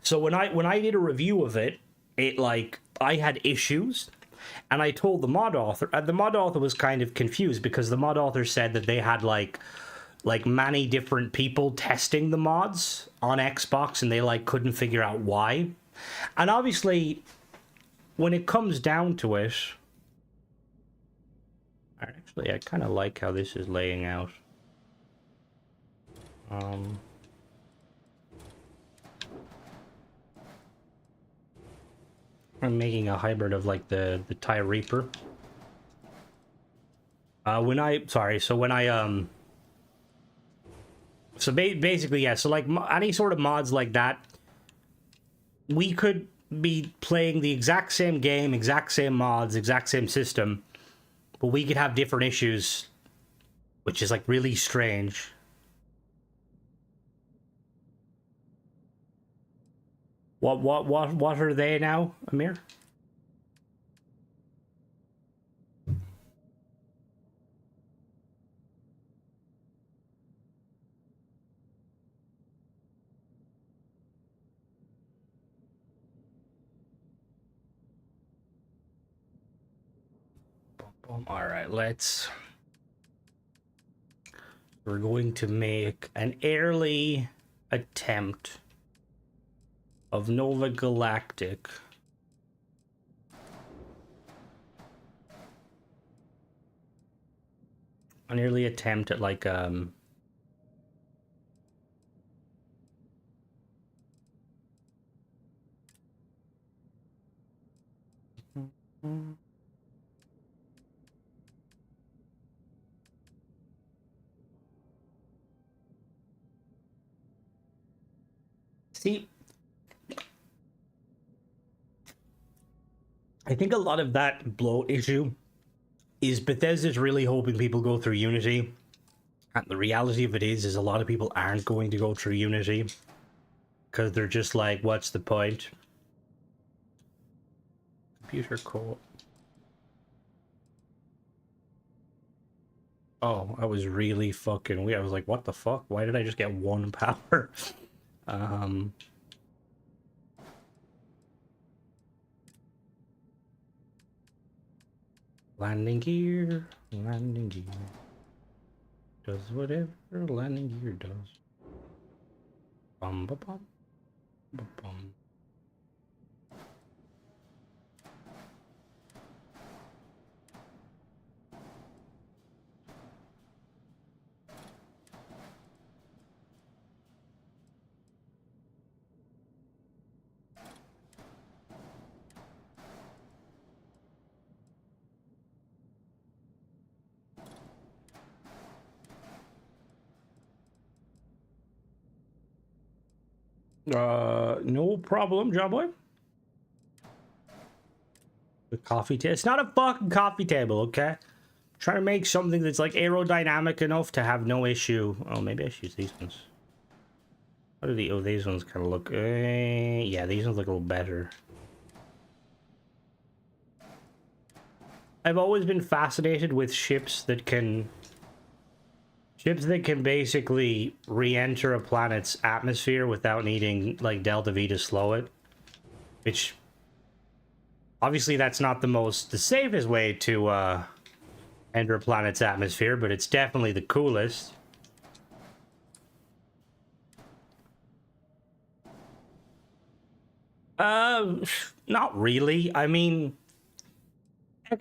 So when I did a review of it, like, I had issues, and I told the mod author, and the mod author was kind of confused because the mod author said that they had like many different people testing the mods on Xbox, and they, like, couldn't figure out why. And obviously, when it comes down to it, actually, I kind of like how this is laying out. I'm making a hybrid of, like, the TIE Reaper. So basically, yeah, so, like, any sort of mods like that, we could be playing the exact same game, exact same mods, exact same system, but we could have different issues, which is, like, really strange. What are they now, Amir? All right, let's. We're going to make an early attempt of Nova Galactic. An early attempt at like see, I think a lot of that bloat issue is Bethesda's really hoping people go through Unity. And the reality of it is a lot of people aren't going to go through Unity. Because they're just like, what's the point? Computer core. Oh, I was really fucking weird. I was like, what the fuck? Why did I just get 1 power? Landing gear. Landing gear. Does whatever landing gear does. Bum ba bum. Ba bum. No problem, job boy. The coffee table. It's not a fucking coffee table, okay? Trying to make something that's like aerodynamic enough to have no issue. Oh, maybe I should use these ones. What are the? Oh, these ones kind of look. Yeah, these ones look a little better. I've always been fascinated with ships that can basically re-enter a planet's atmosphere without needing like Delta V to slow it. Which obviously that's not the safest way to enter a planet's atmosphere, but it's definitely the coolest. Not really. I mean,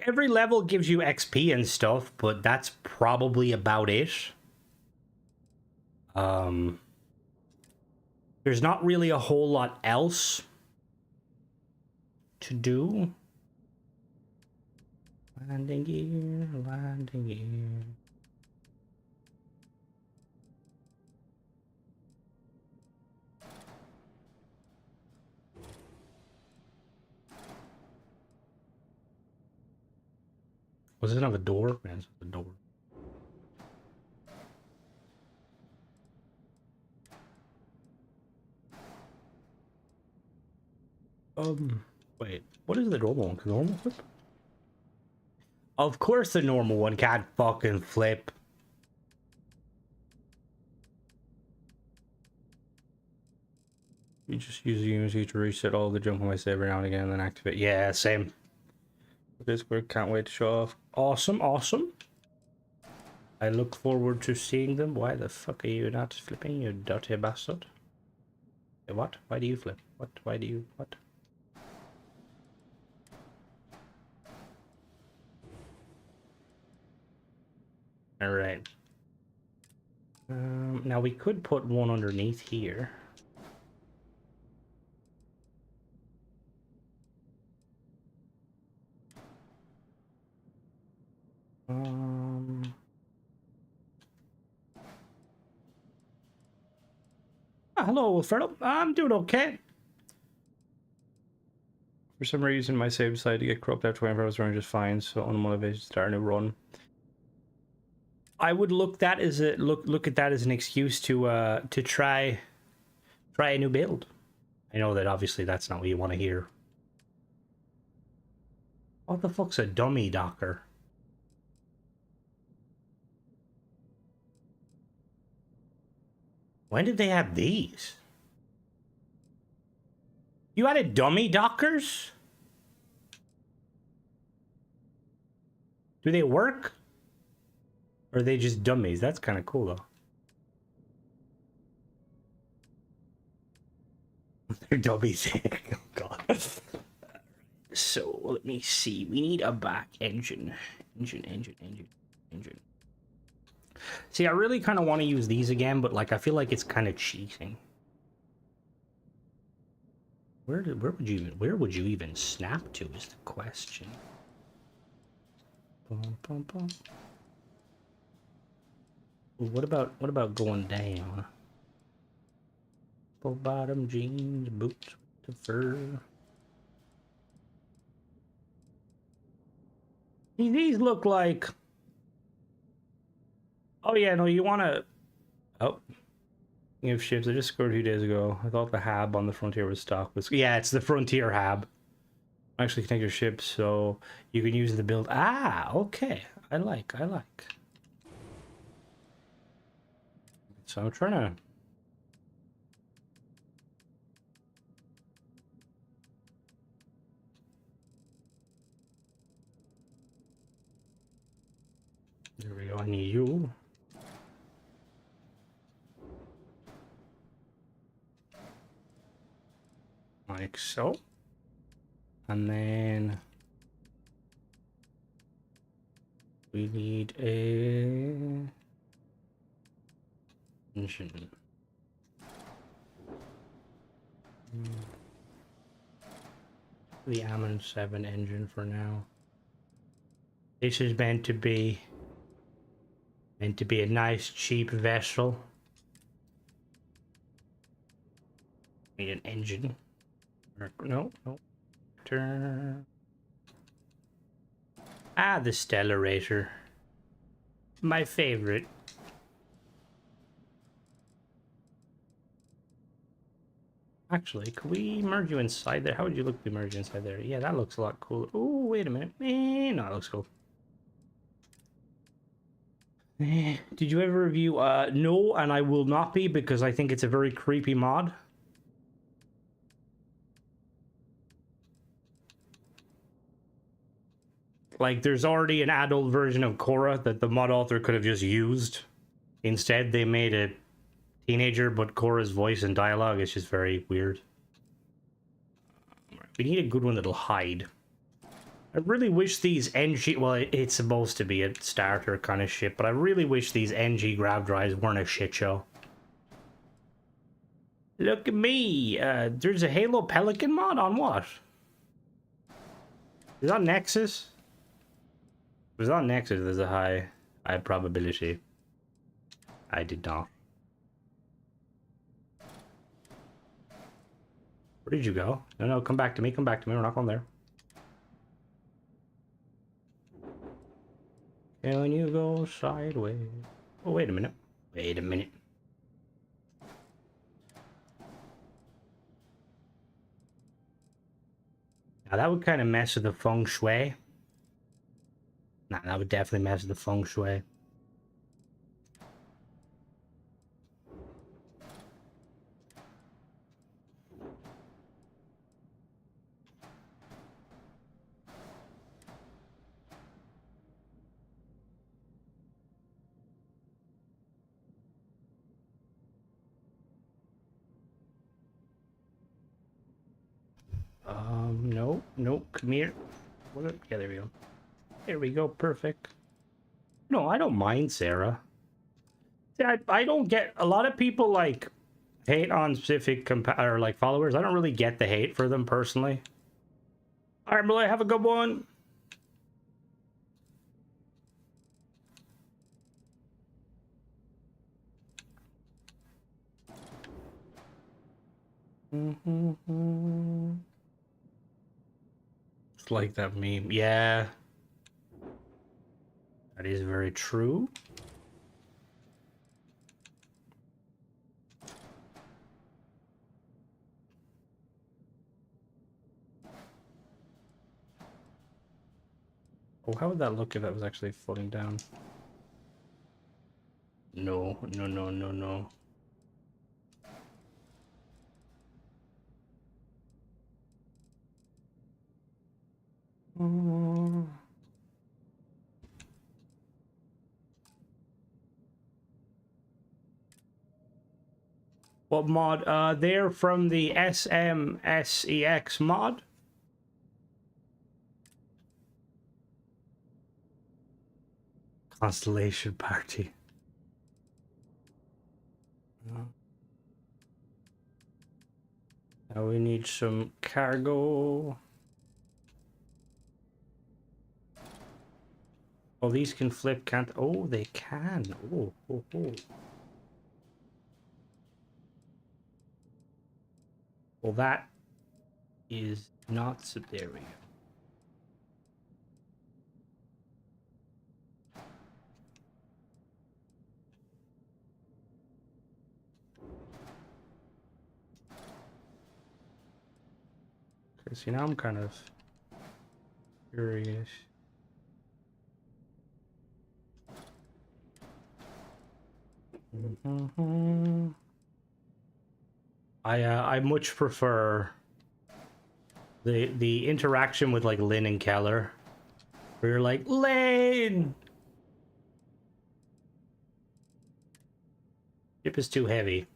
every level gives you XP and stuff, but that's probably about it. There's not really a whole lot else to do. Landing gear, landing gear. Was it have a door? Man, it's a door. Wait, what is the normal one? Can the normal flip? Of course the normal one can't fucking flip. You just use Unity to reset all the junk on my save every now and again and then activate. Yeah, same. Discord, can't wait to show off. Awesome, awesome. I look forward to seeing them. Why the fuck are you not flipping, you dirty bastard? What? Why do you flip? What? Why do you... What? Alright. Now we could put one underneath here. Hello, Wilfredo. I'm doing okay. For some reason, my save decided to get corrupted after 24 hours running just fine, so unmotivated to start a new run. I would look at that as an excuse to try a new build. I know that obviously that's not what you want to hear. What the fuck's a dummy docker? When did they have these? You added dummy dockers? Do they work? Or are they just dummies? That's kind of cool, though. They're dummies. Oh, God. So, let me see. We need a back engine. Engine. See, I really kind of want to use these again, but, like, I feel like it's kind of cheating. Where would you even snap to is the question. Bum, bum, bum. What about going down? Full bottom jeans, boots with the fur. These look like. Oh yeah, no, you wanna. Oh, you have ships. I just scored 2 days ago. I thought the hab on the Frontier was stock. Yeah, it's the Frontier hab. Actually, connect your ship so you can use the build. Ah, okay. I like. So I'm trying to. There we go. I need you. Like so. And then we need a engine. The Ammon 7 engine for now. This is meant to be a nice cheap vessel. Need an engine. No. Turn. Ah, the Stellarator. My favorite. Actually, could we merge you inside there? How would you look to be merged inside there? Yeah, that looks a lot cooler. Oh, wait a minute. No, it looks cool. Did you ever review? No, and I will not be because I think it's a very creepy mod. Like, there's already an adult version of Korra that the mod author could have just used. Instead, they made a teenager, but Korra's voice and dialogue is just very weird. We need a good one that'll hide. I really wish these NG... Well, it's supposed to be a starter kind of shit, but I really wish these NG grab drives weren't a shit show. Look at me! There's a Halo Pelican mod on what? Is that Nexus? If it's on Nexus, there's a high probability. I did not. Where did you go? No, come back to me, we're not going there. Can you go sideways? Oh, wait a minute. Now that would kind of mess with the feng shui. Nah, that would definitely mess with the feng shui. No, come here. Yeah, there we go. There we go, perfect. No, I don't mind Sarah. See, I don't get... A lot of people, like, hate on specific or like followers. I don't really get the hate for them personally. All right, Malay, have a good one. It's like that meme. Yeah. That is very true. Oh, how would that look if that was actually floating down? No. What mod? They're from the SMSEX mod. Constellation Party. Now we need some cargo. Oh, these can flip, can't? Oh, they can. Oh, oh, oh. Well, that is not so there we go. Okay, see, now I'm kind of curious. I much prefer the interaction with like Lynn and Keller, where you're like, Lynn, ship is too heavy.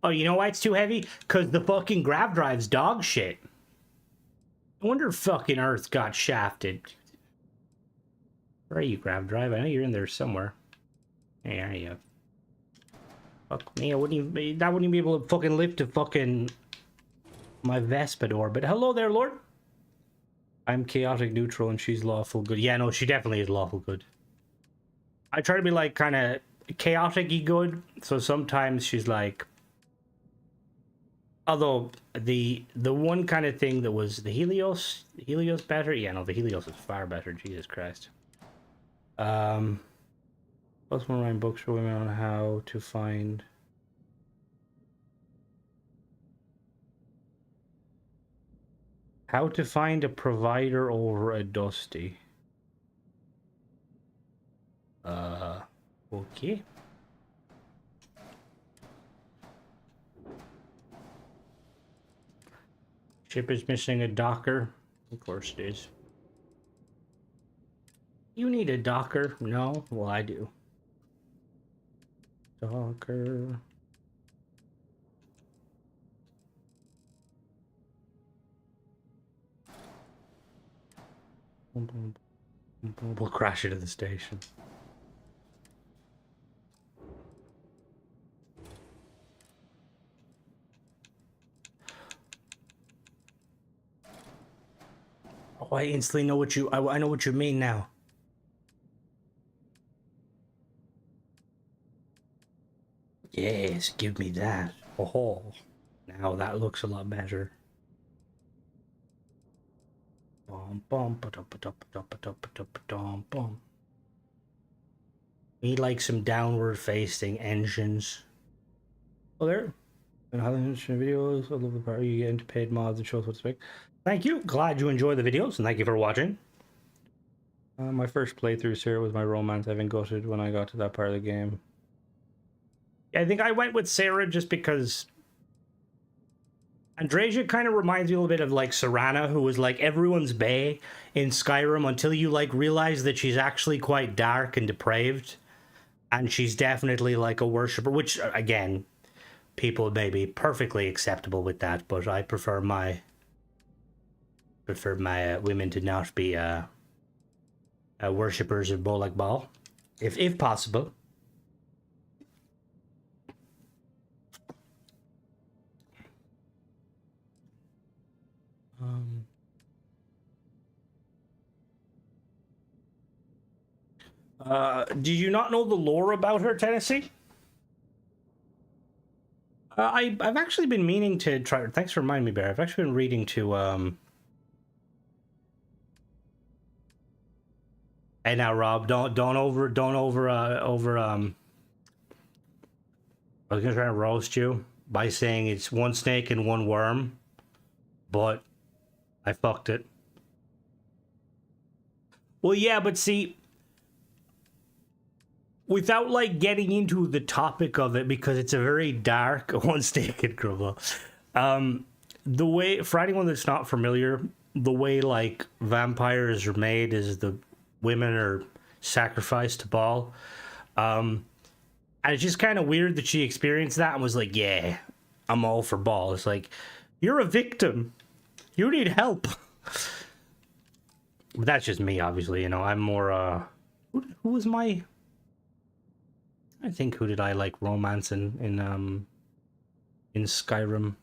Oh, you know why it's too heavy? Because the fucking grav drive's dog shit. I wonder if fucking Earth got shafted. Where are you, grav drive? I know you're in there somewhere. Hey, are you? Fuck me, that wouldn't even be able to fucking lift a fucking my Vespador. But hello there, Lord. I'm chaotic neutral and she's lawful good. Yeah, no, she definitely is lawful good. I try to be like kind of chaotic-y good, so sometimes she's like, although the one kind of thing that was the Helios better. Yeah, no, the Helios is far better. Jesus Christ. Plus one rhyme book showing me on how to find a provider over a Dusty. Okay. Ship is missing a docker. Of course it is. You need a docker? No? Well, I do. Docker. We'll crash it at the station. Oh, I instantly know what you... I know what you mean now. Yes, give me that. Oh, now that looks a lot better. Need like some downward facing engines. Oh, there. And how videos. I love the part you get into paid mods and shows what to expect. Thank you. Glad you enjoy the videos and thank you for watching. My first playthrough, Sarah, was my romance. I've been gutted when I got to that part of the game. I think I went with Sarah just because Andreja kind of reminds me a little bit of like Serana, who was like everyone's bae in Skyrim until you like realize that she's actually quite dark and depraved, and she's definitely like a worshipper, which again, people may be perfectly acceptable with that, but I prefer my women to not be worshippers of Bolak Ball, if possible. Did you not know the lore about her, Tennessee? I've actually been meaning to try. Thanks for reminding me, Bear. I've actually been reading to Hey now, Rob, don't over I was gonna try to roast you by saying it's one snake and one worm, but I fucked it. Well, yeah, but see, without like getting into the topic of it, because it's a very dark one snake and grumble. The way, for anyone that's not familiar, the way like vampires are made is the women are sacrificed to Baal. And And it's just kind of weird that she experienced that and was like, yeah, I'm all for ball. It's like, you're a victim. You need help. But that's just me, obviously. You know, I'm more, who was my... I think who did I like romance in Skyrim?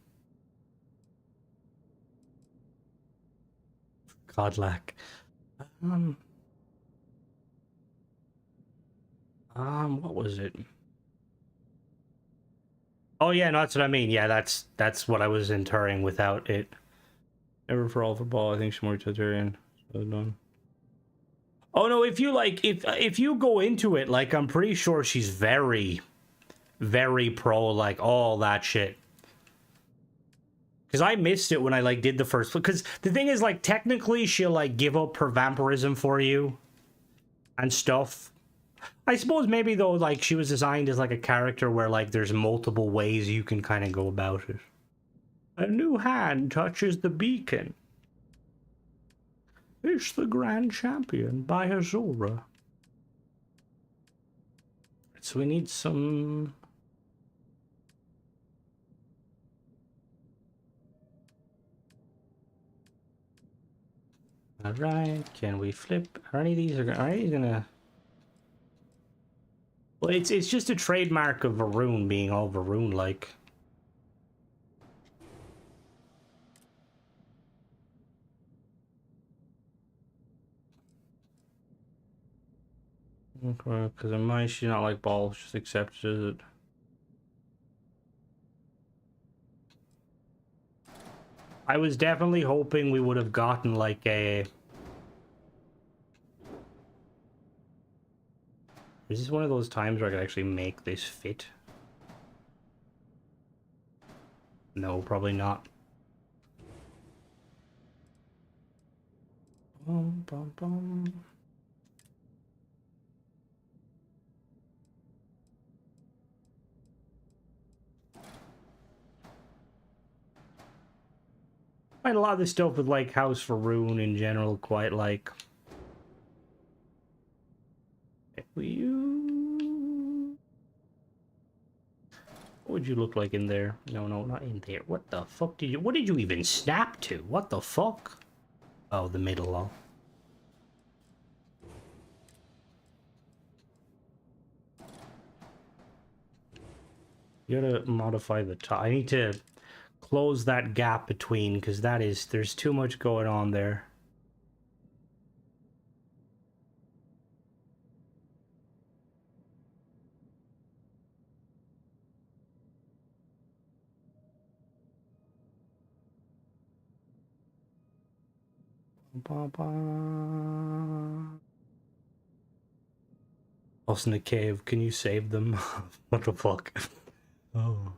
Godlack. What was it? Oh yeah, no, that's what I mean. Yeah, that's what I was inferring without it. Never for all for ball. I think she's more utilitarian. So done. Oh no, if you like, if you go into it, like, I'm pretty sure she's very, very pro, like, all that shit. Because I missed it when I, like, did the first... Because the thing is, like, technically she'll, like, give up her vampirism for you. And stuff. I suppose maybe, though, like, she was designed as, like, a character where, like, there's multiple ways you can kind of go about it. A new hand touches the beacon. It's the Grand Champion by Azora. So we need some... Alright, can we flip? Are any of these gonna... Well, it's just a trademark of Varun being all Varun-like. Okay, because in mine she's not like balls, just accepted, is it? I was definitely hoping we would have gotten like a... Is this one of those times where I could actually make this fit? No, probably not. Bum, bum, bum. Quite a lot of this stuff with like House for Rune in general, quite like... You... What would you look like in there? No, not in there. What the fuck did you... What did you even snap to? What the fuck? Oh, the middle, oh. You gotta modify the top. I need to close that gap between, because that is... There's too much going on there. Lost in the cave. Can you save them? What the fuck? Oh.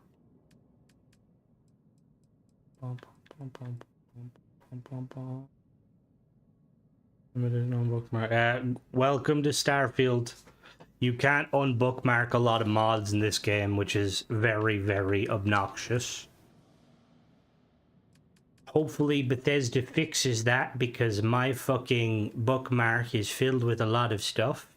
Limited non-bookmark. Welcome to Starfield. You can't unbookmark a lot of mods in this game, which is very, very obnoxious. Hopefully Bethesda fixes that, because my fucking bookmark is filled with a lot of stuff.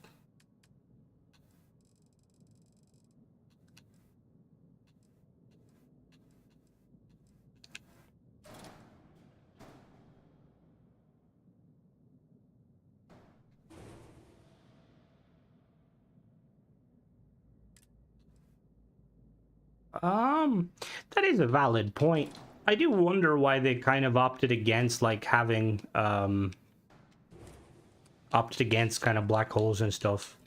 That is a valid point. I do wonder why they kind of opted against, like, having, opted against kind of black holes and stuff.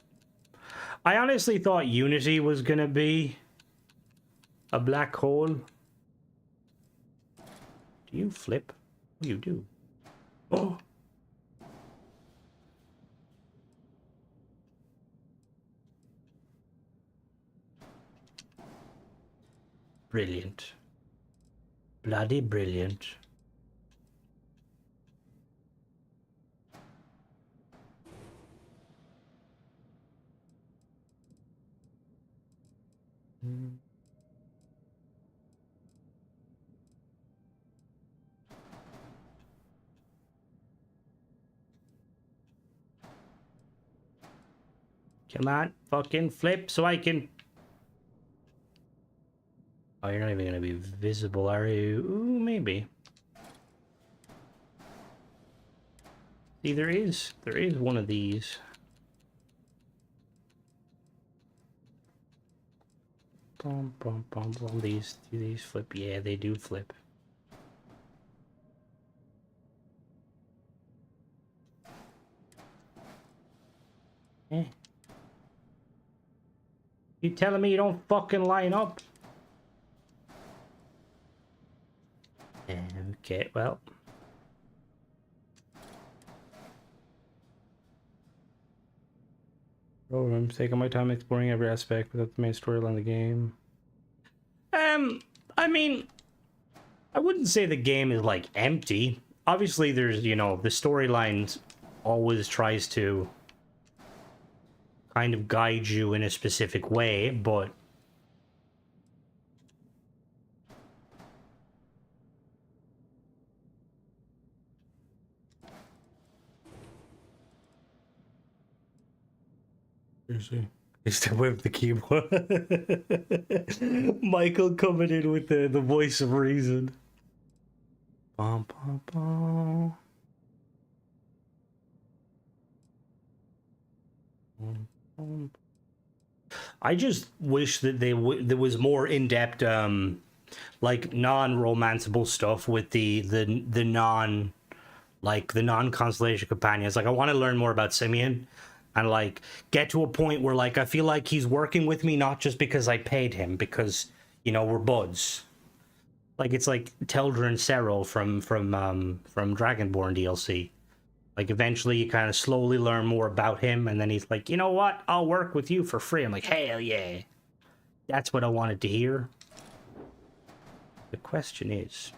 I honestly thought Unity was gonna be a black hole. Do you flip? What do you do? Oh! Brilliant. Bloody brilliant. Come on, fucking flip so I can Oh, you're not even gonna be visible, are you? Ooh, maybe. See, there is one of these. Bum, bum, bum, bum. These flip. Yeah, they do flip. Eh. You telling me you don't fucking line up? Okay, well. Oh, I'm taking my time exploring every aspect without the main storyline of the game. I mean, I wouldn't say the game is like empty. Obviously, there's, you know, the storyline always tries to kind of guide you in a specific way, but seriously. Step away with the keyboard. Michael coming in with the voice of reason. Bum, bum, bum. Bum, bum. I just wish that there was more in-depth, like non-romanceable stuff with the non, like the non-constellation companions. Like I want to learn more about Simeon, and like get to a point where like I feel like he's working with me not just because I paid him, because you know we're buds. Like it's like Teldra and Cero from Dragonborn DLC. Like eventually you kind of slowly learn more about him, and then he's like, you know what? I'll work with you for free. I'm like, hell yeah. That's what I wanted to hear. The question is,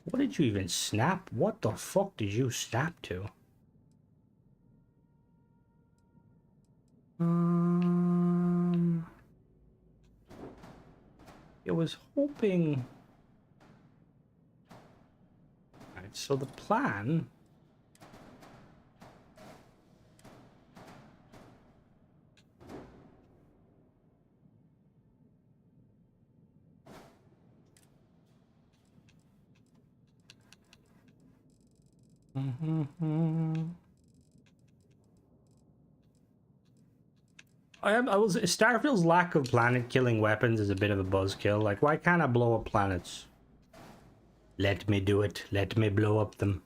what did you even snap? What the fuck did you snap to? I was hoping. Alright, so the plan. Starfield's lack of planet killing weapons is a bit of a buzzkill. Like, why can't I blow up planets? Let me do it. Let me blow up them.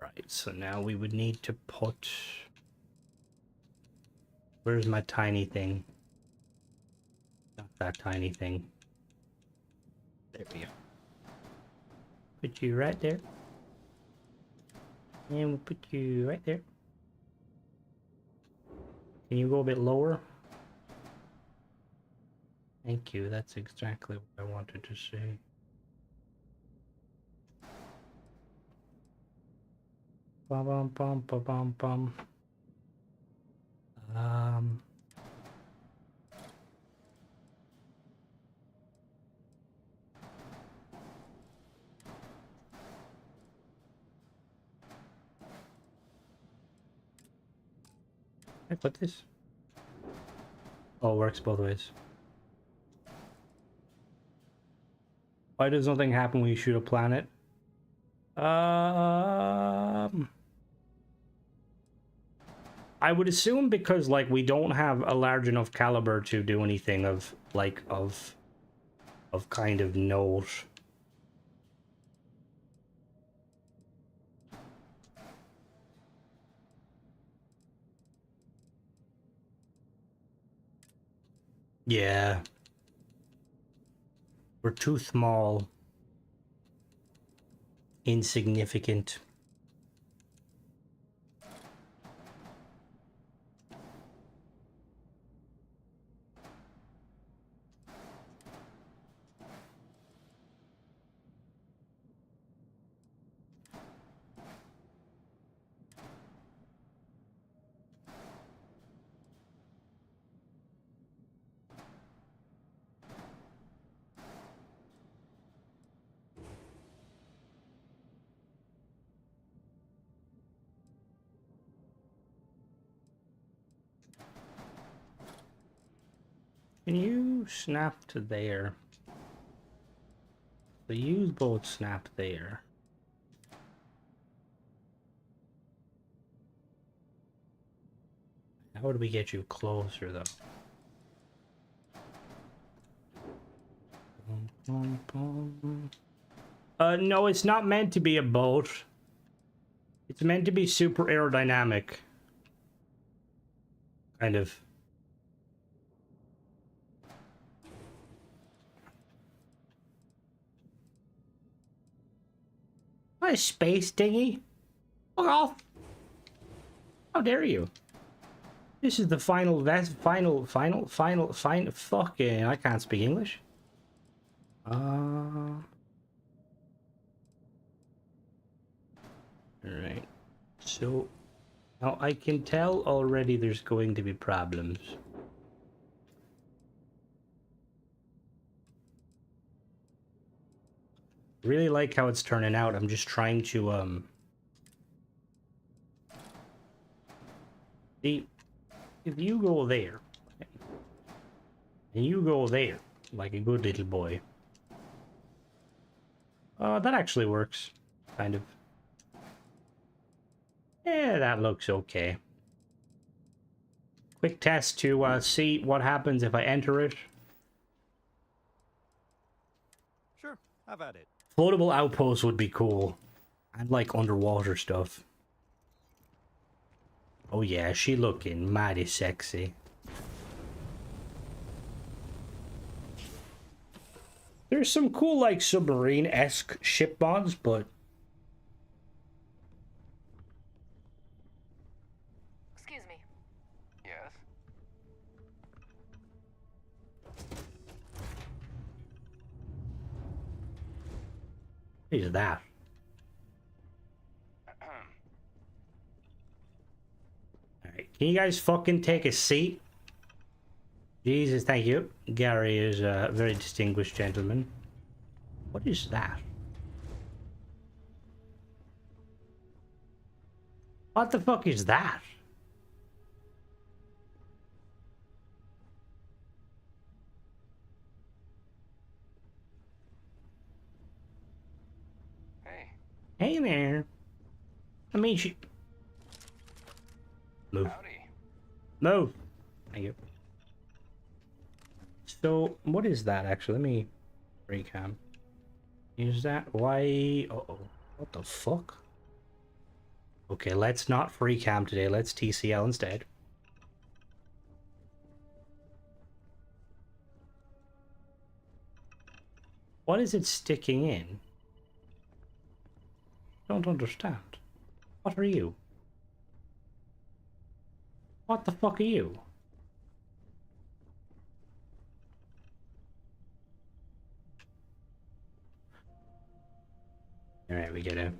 Right, so now we would need to put... Where's my tiny thing? Not that tiny thing. There we go. Put you right there. And we'll put you right there. Can you go a bit lower? Thank you, that's exactly what I wanted to say. Bum bum bum bum bum bum. I put this. Oh, it works both ways. Why does nothing happen when you shoot a planet? I would assume because like we don't have a large enough caliber to do anything of like of kind of note. Yeah. We're too small. Insignificant. Can you snap to there? The use boat snap there. How do we get you closer though? No, it's not meant to be a boat. It's meant to be super aerodynamic. Kind of. What a space dinghy? Fuck off! How dare you? This is the final fucking, I can't speak English. Alright. So, now I can tell already there's going to be problems. Really like how it's turning out. I'm just trying to, see, if you go there, and you go there, like a good little boy. That actually works, kind of. Yeah, that looks okay. Quick test to see what happens if I enter it. Sure, have at it. Floatable outposts would be cool. I'd like underwater stuff. Oh yeah, she looking mighty sexy. There's some cool, like, submarine-esque ship mods, but... Excuse me. Yes? What is that? Alright, can you guys fucking take a seat? Jesus, thank you. Gary is a very distinguished gentleman. What is that? What the fuck is that? Hey. Hey there. I mean, she... Move. Howdy. Move. Thank you. So, what is that actually? Let me recam. Is that why? Uh-oh. What the fuck? Okay, let's not free cam today. Let's TCL instead. What is it sticking in? Don't understand. What are you? What the fuck are you? Alright, we get it.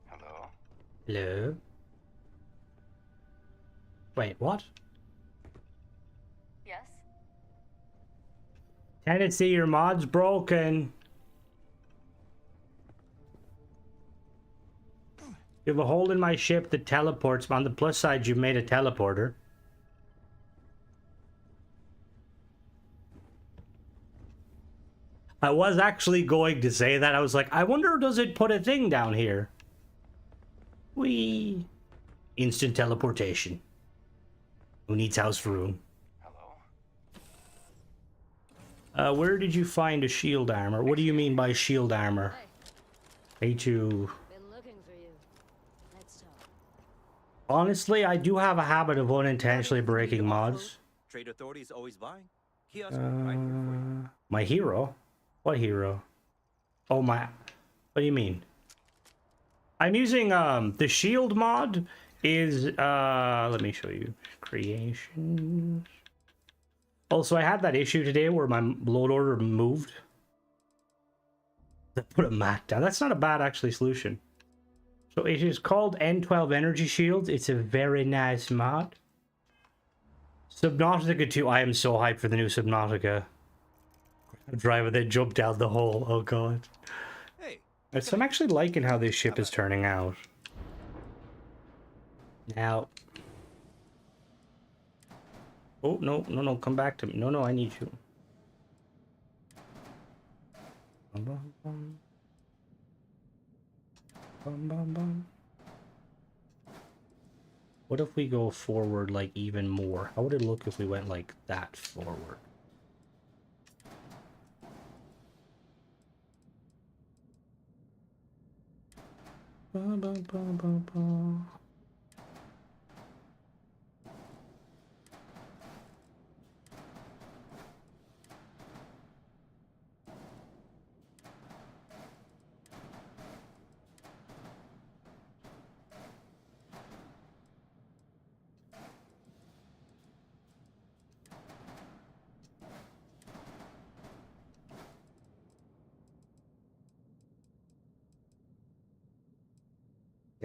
Hello? Hello? Wait, what? Yes? Tendency, your mod's broken. You have a hole in my ship that teleports. On the plus side, you made a teleporter. I was actually going to say that. I was like, I wonder, does it put a thing down here? Whee. Instant teleportation. Who needs house for room? Hello? Where did you find a shield armor? What do you mean by shield armor? Hey, A2. been looking for you. Let's talk. Honestly, I do have a habit of unintentionally breaking mods. Trade authorities always buying. Kiosk right here for you. My hero? What hero? Oh, my... What do you mean? I'm using, the shield mod is, let me show you. Creations. Also, I had that issue today where my load order moved. They put a mat down. That's not a bad, actually, solution. So it is called N12 Energy Shield. It's a very nice mod. Subnautica 2. I am so hyped for the new Subnautica. A driver that jumped down the hole. Oh, God. Hey, So I'm actually liking how this ship is turning out. Now. Oh, no, no, no, come back to me. No, no, I need you. Bum, bum, bum. Bum, bum, bum. What if we go forward, like, even more? How would it look if we went, like, that forward? Bum, bum, bum, bum, bum.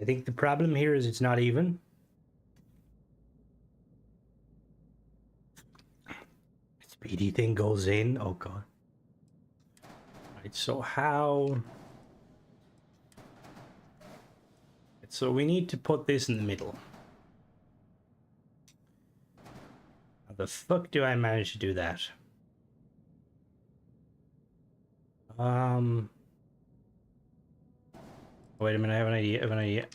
I think the problem here is it's not even. Speedy thing goes in. Oh god. Right, so how? So we need to put this in the middle. How the fuck do I manage to do that? Wait a minute, I have an idea, I have an idea.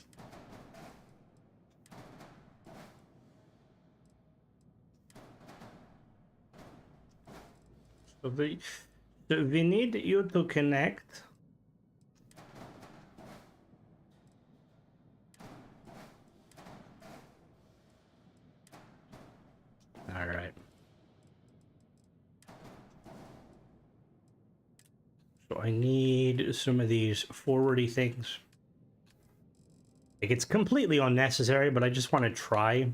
So we need you to connect. All right. So I need some of these forwardy things. Like, it's completely unnecessary, but I just want to try.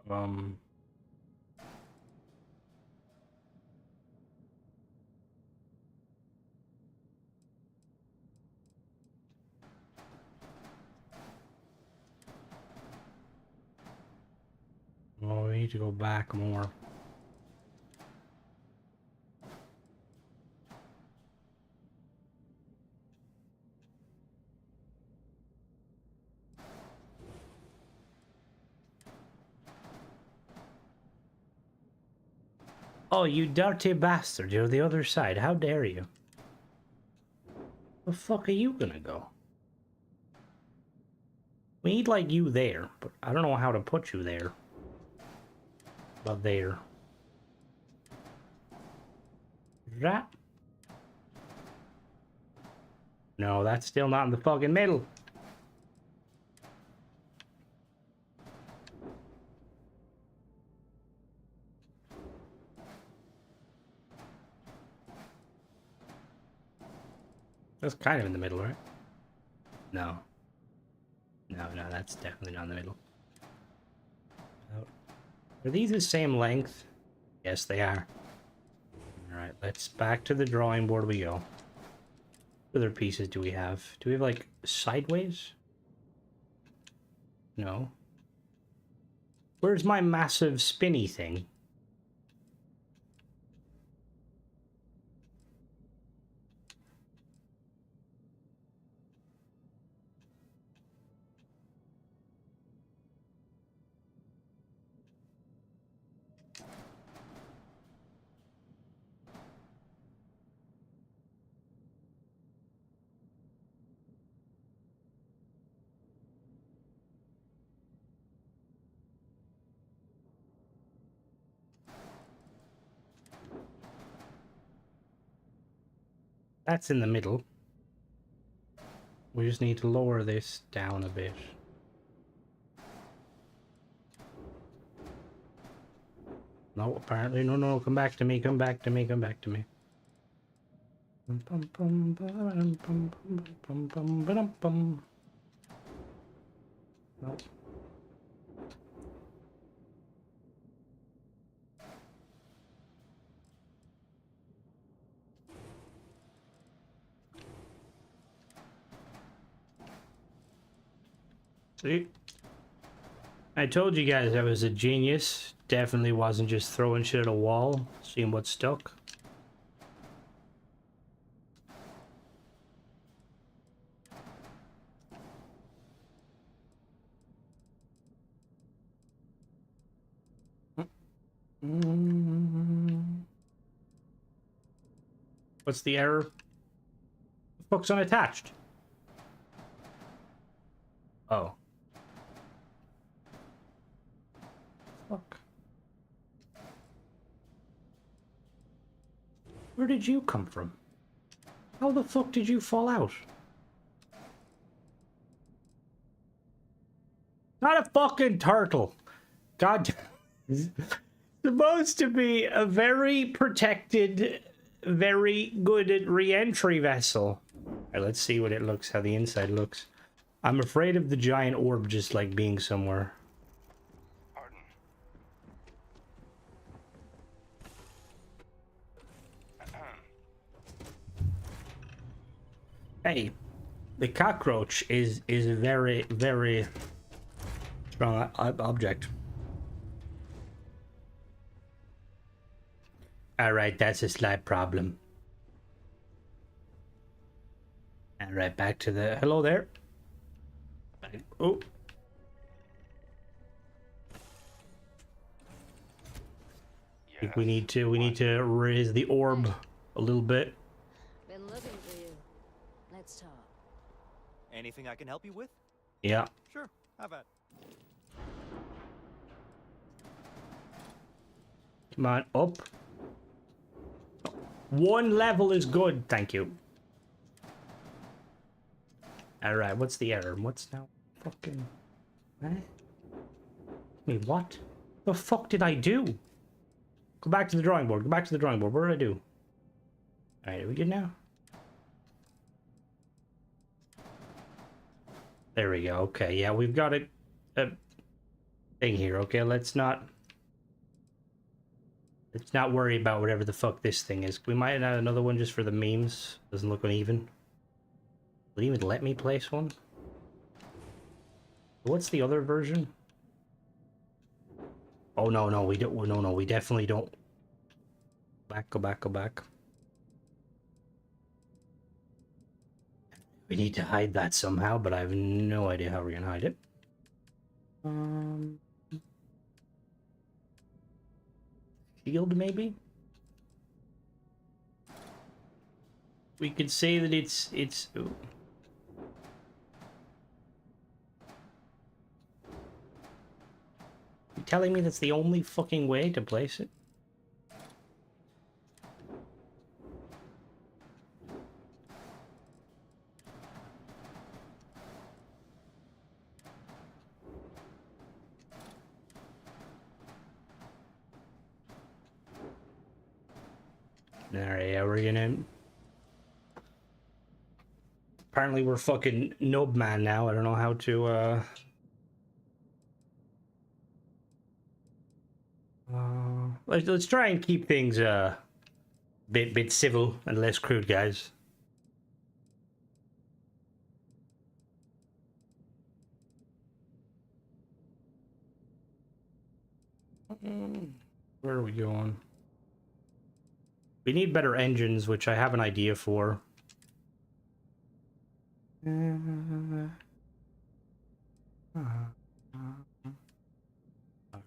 Um, oh, we need to go back more. Oh, you dirty bastard, you're the other side. How dare you? The fuck are you gonna go? We need, like, you there, but I don't know how to put you there. But there. That. No, that's still not in the fucking middle. That's kind of in the middle, right? No. No, no, that's definitely not in the middle. Oh. Are these the same length? Yes, they are. Alright, let's back to the drawing board we go. What other pieces do we have? Do we have, like, sideways? No. Where's my massive spinny thing? That's in the middle. We just need to lower this down a bit. No, apparently. No, no, come back to me, come back to me, come back to me. No. See? I told you guys I was a genius. Definitely wasn't just throwing shit at a wall, seeing what stuck. What's the error? The fuck's unattached? Oh. Fuck. Where did you come from? How the fuck did you fall out? Not a fucking turtle. God. Supposed to be a very protected, very good re-entry vessel. Alright, let's see what it looks, how the inside looks. I'm afraid of the giant orb just like being somewhere. Pardon. Hey, the cockroach is a very, very strong object. Alright, that's a slight problem. Alright, back to the... Hello there. Oh. I think we need to raise the orb a little bit. Been looking for you. Let's talk. Anything I can help you with? Yeah. Sure. How about? Come on, up. One level is good, thank you. Alright, what's the error? What's now? Fucking... Eh? Wait, what? The fuck did I do? Go back to the drawing board. Go back to the drawing board. What did I do? Alright, are we good now? There we go. Okay, yeah, we've got a thing here. Okay, let's not worry about whatever the fuck this thing is. We might have another one just for the memes. Doesn't look uneven. Will it even let me place one? What's the other version? Oh no, no, we don't. No, we definitely don't. Go back. We need to hide that somehow, but I have no idea how we're gonna hide it. Shield, maybe? We could say that it's... Ooh. You telling me that's the only fucking way to place it? Alright, yeah, we're gonna... Apparently we're fucking nub man now. I don't know how to, let's try and keep things, bit civil and less crude, guys. Where are we going? We need better engines, which I have an idea for.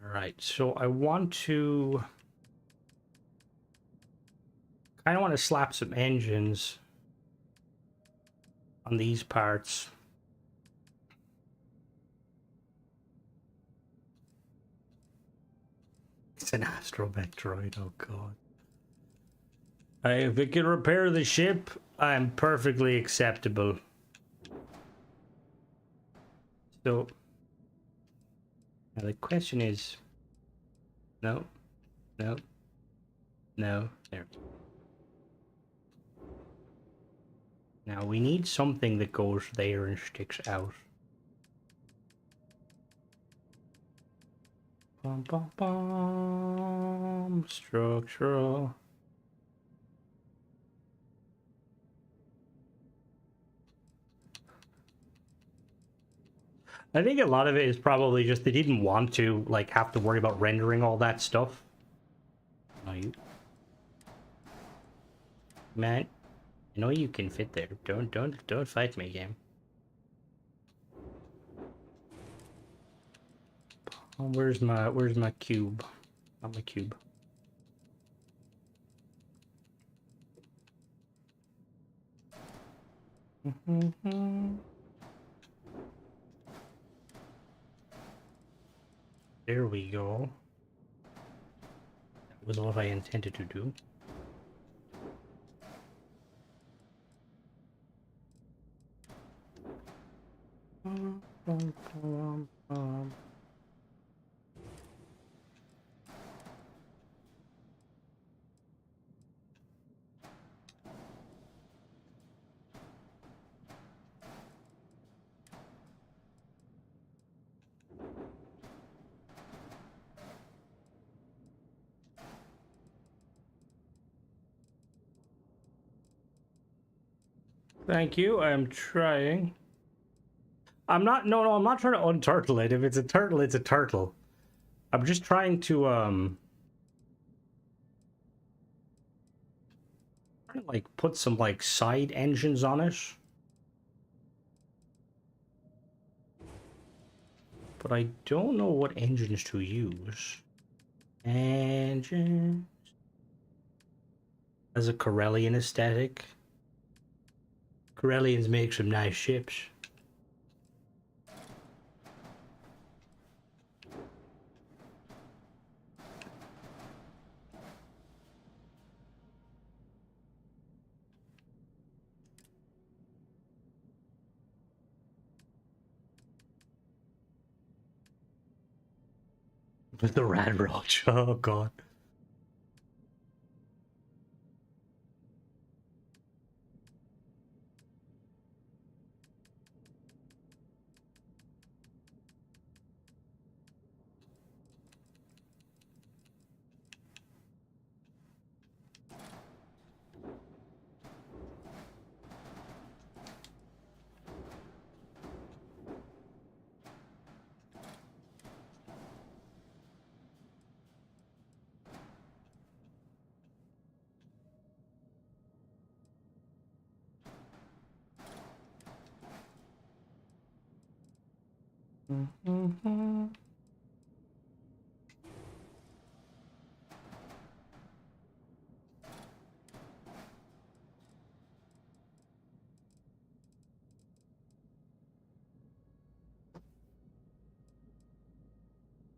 Alright, so I want to... I want to slap some engines on these parts. It's an astromech droid, oh god. If it can repair the ship, I'm perfectly acceptable. So, now the question is, no, there. Now we need something that goes there and sticks out. Bum bum bum. Structural. I think a lot of it is probably just they didn't want to like have to worry about rendering all that stuff. No, you, man, I know you can fit there. Don't fight me, game. Oh, where's my cube? Not my cube. There we go. That was what I intended to do. Thank you. I'm trying. I'm not. No, I'm not trying to unturtle it. If it's a turtle, it's a turtle. I'm just trying to like put some like side engines on it. But I don't know what engines to use. Engines. As a Corellian aesthetic. Corellians make some nice ships. With the rad roach. Oh god.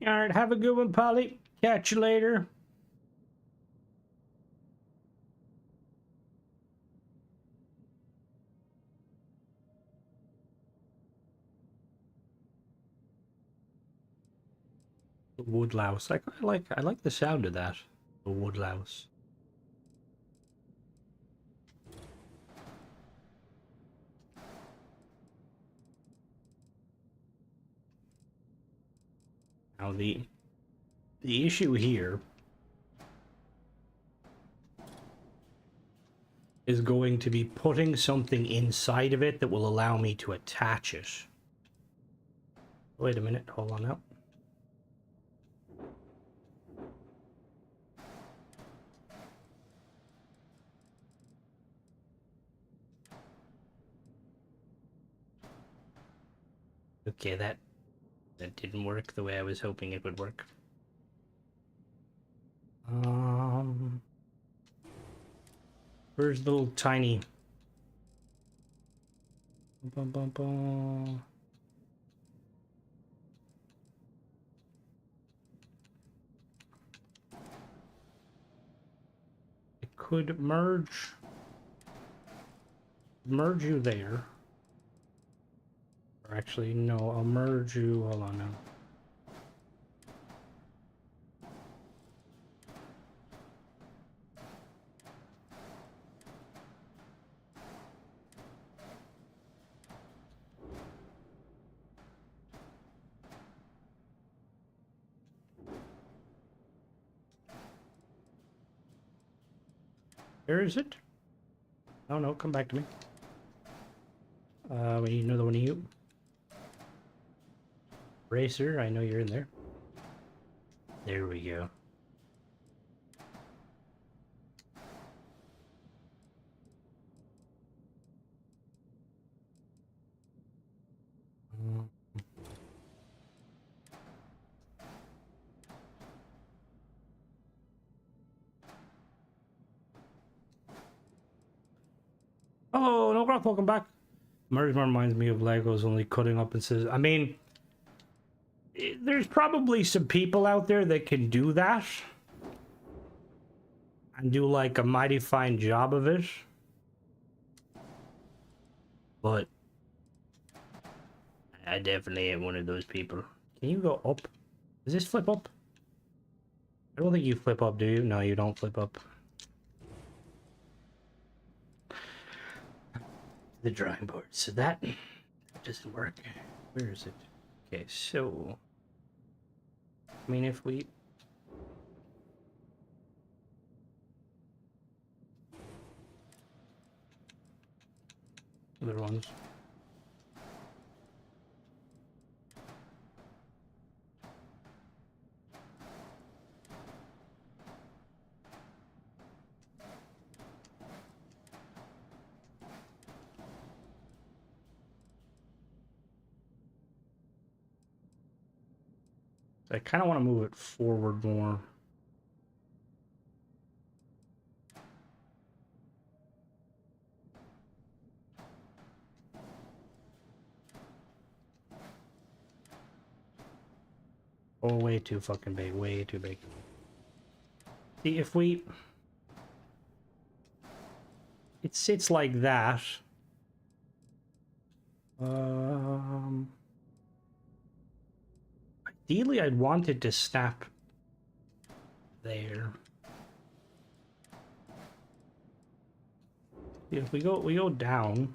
Alright, have a good one, Polly. Catch you later. The woodlouse. I like the sound of that. The woodlouse. Now the issue here is going to be putting something inside of it that will allow me to attach it. Wait a minute, hold on now. Okay, that didn't work the way I was hoping it would work. Where's the little tiny... Bum, bum, bum. I could merge you there. Or actually, no, I'll merge you. Hold on now. Where is it? Oh no, come back to me. We need another one of you. Racer, I know you're in there. There we go. Oh, no crap, welcome back. Merge reminds me of Legos, only cutting up and says, I mean, there's probably some people out there that can do that and do like a mighty fine job of it. But I definitely ain't one of those people. Can you go up? Does this flip up? I don't think you flip up, do you? No, you don't flip up. The drawing board. So that doesn't work. Where is it? Okay, so I mean, if we other ones. I kind of want to move it forward more. Oh, way too fucking big, way too big. See, if we... It sits like that. Ideally, I'd want it to snap there. If we go down.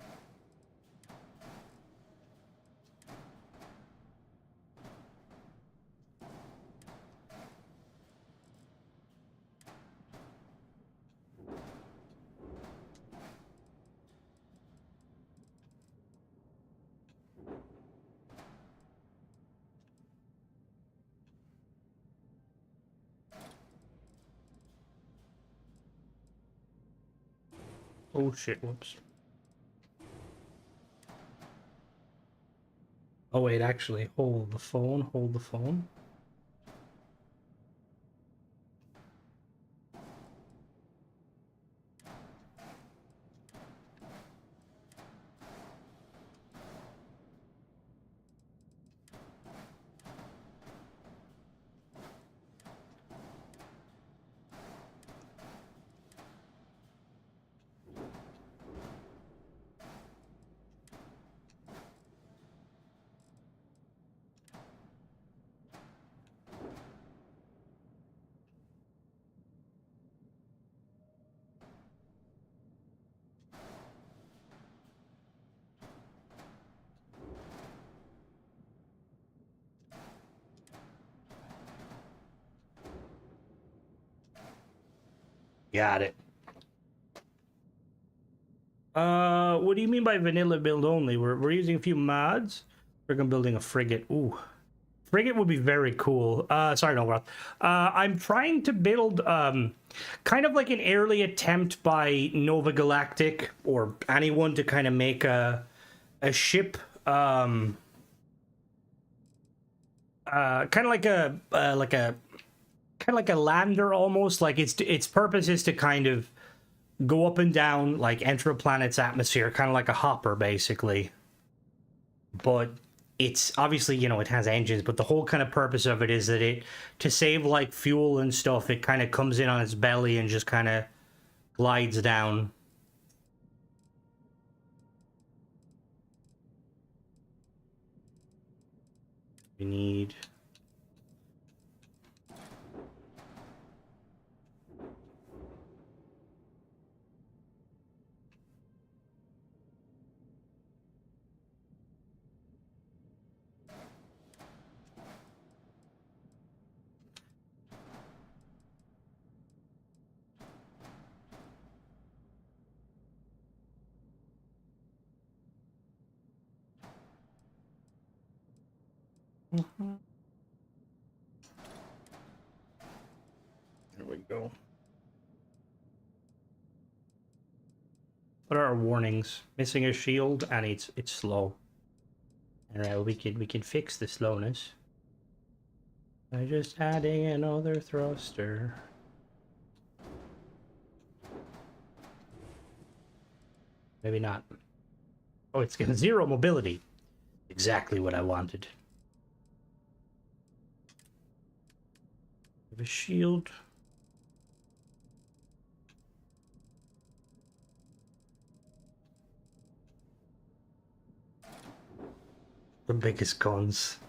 Oh shit, whoops. Oh wait, actually, hold the phone, hold the phone. Got it. What do you mean by vanilla build only? We're using a few mods. We're gonna building a frigate. Ooh, frigate would be very cool. Sorry, no, Roth. I'm trying to build kind of like an early attempt by Nova Galactic or anyone to kind of make a ship kind of like a kind of like a lander almost. Like its purpose is to kind of go up and down, like enter a planet's atmosphere, kind of like a hopper basically. But it's obviously, you know, it has engines, but the whole kind of purpose of it is that it, to save like fuel and stuff, it kind of comes in on its belly and just kind of glides down. We need... There we go. What are our warnings? Missing a shield and it's slow. Alright, we can fix the slowness by just adding another thruster. Maybe not. Oh, it's got 0 mobility. Exactly what I wanted. Have a shield. The biggest cons.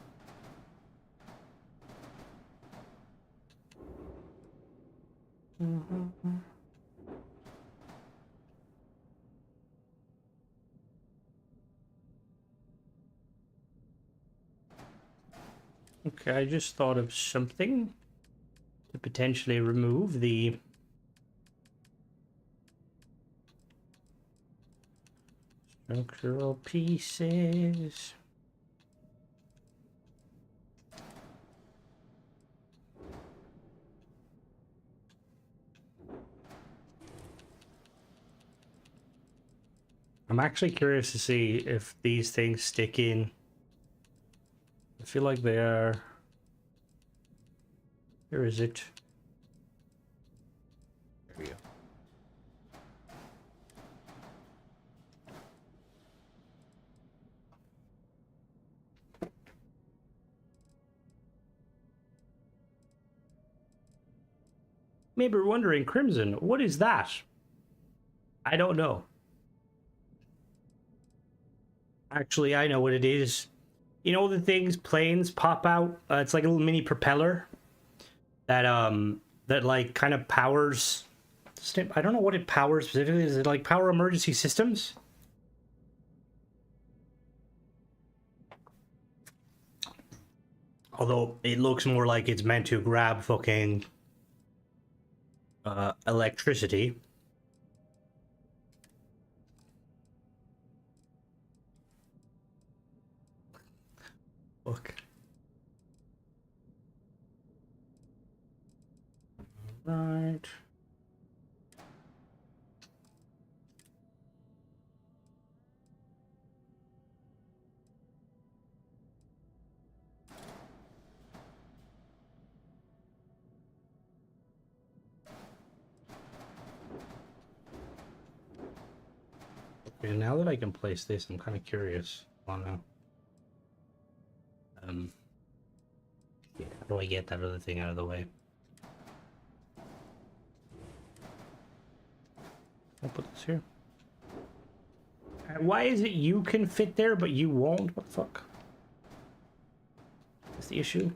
Okay, I just thought of something to potentially remove the structural pieces. I'm actually curious to see if these things stick in. I feel like they are. Where is it? There we go. Maybe you're wondering, Crimson, what is that? I don't know. Actually, I know what it is. You know the things planes pop out? It's like a little mini propeller that that like kind of powers. I don't know what it powers specifically. Is it like power emergency systems? Although it looks more like it's meant to grab fucking electricity. Look. Right. Okay, now that I can place this, I'm kind of curious. Oh no. Yeah, how do I get that other thing out of the way? I'll put this here. Why is it you can fit there, but you won't? What the fuck? That's the issue.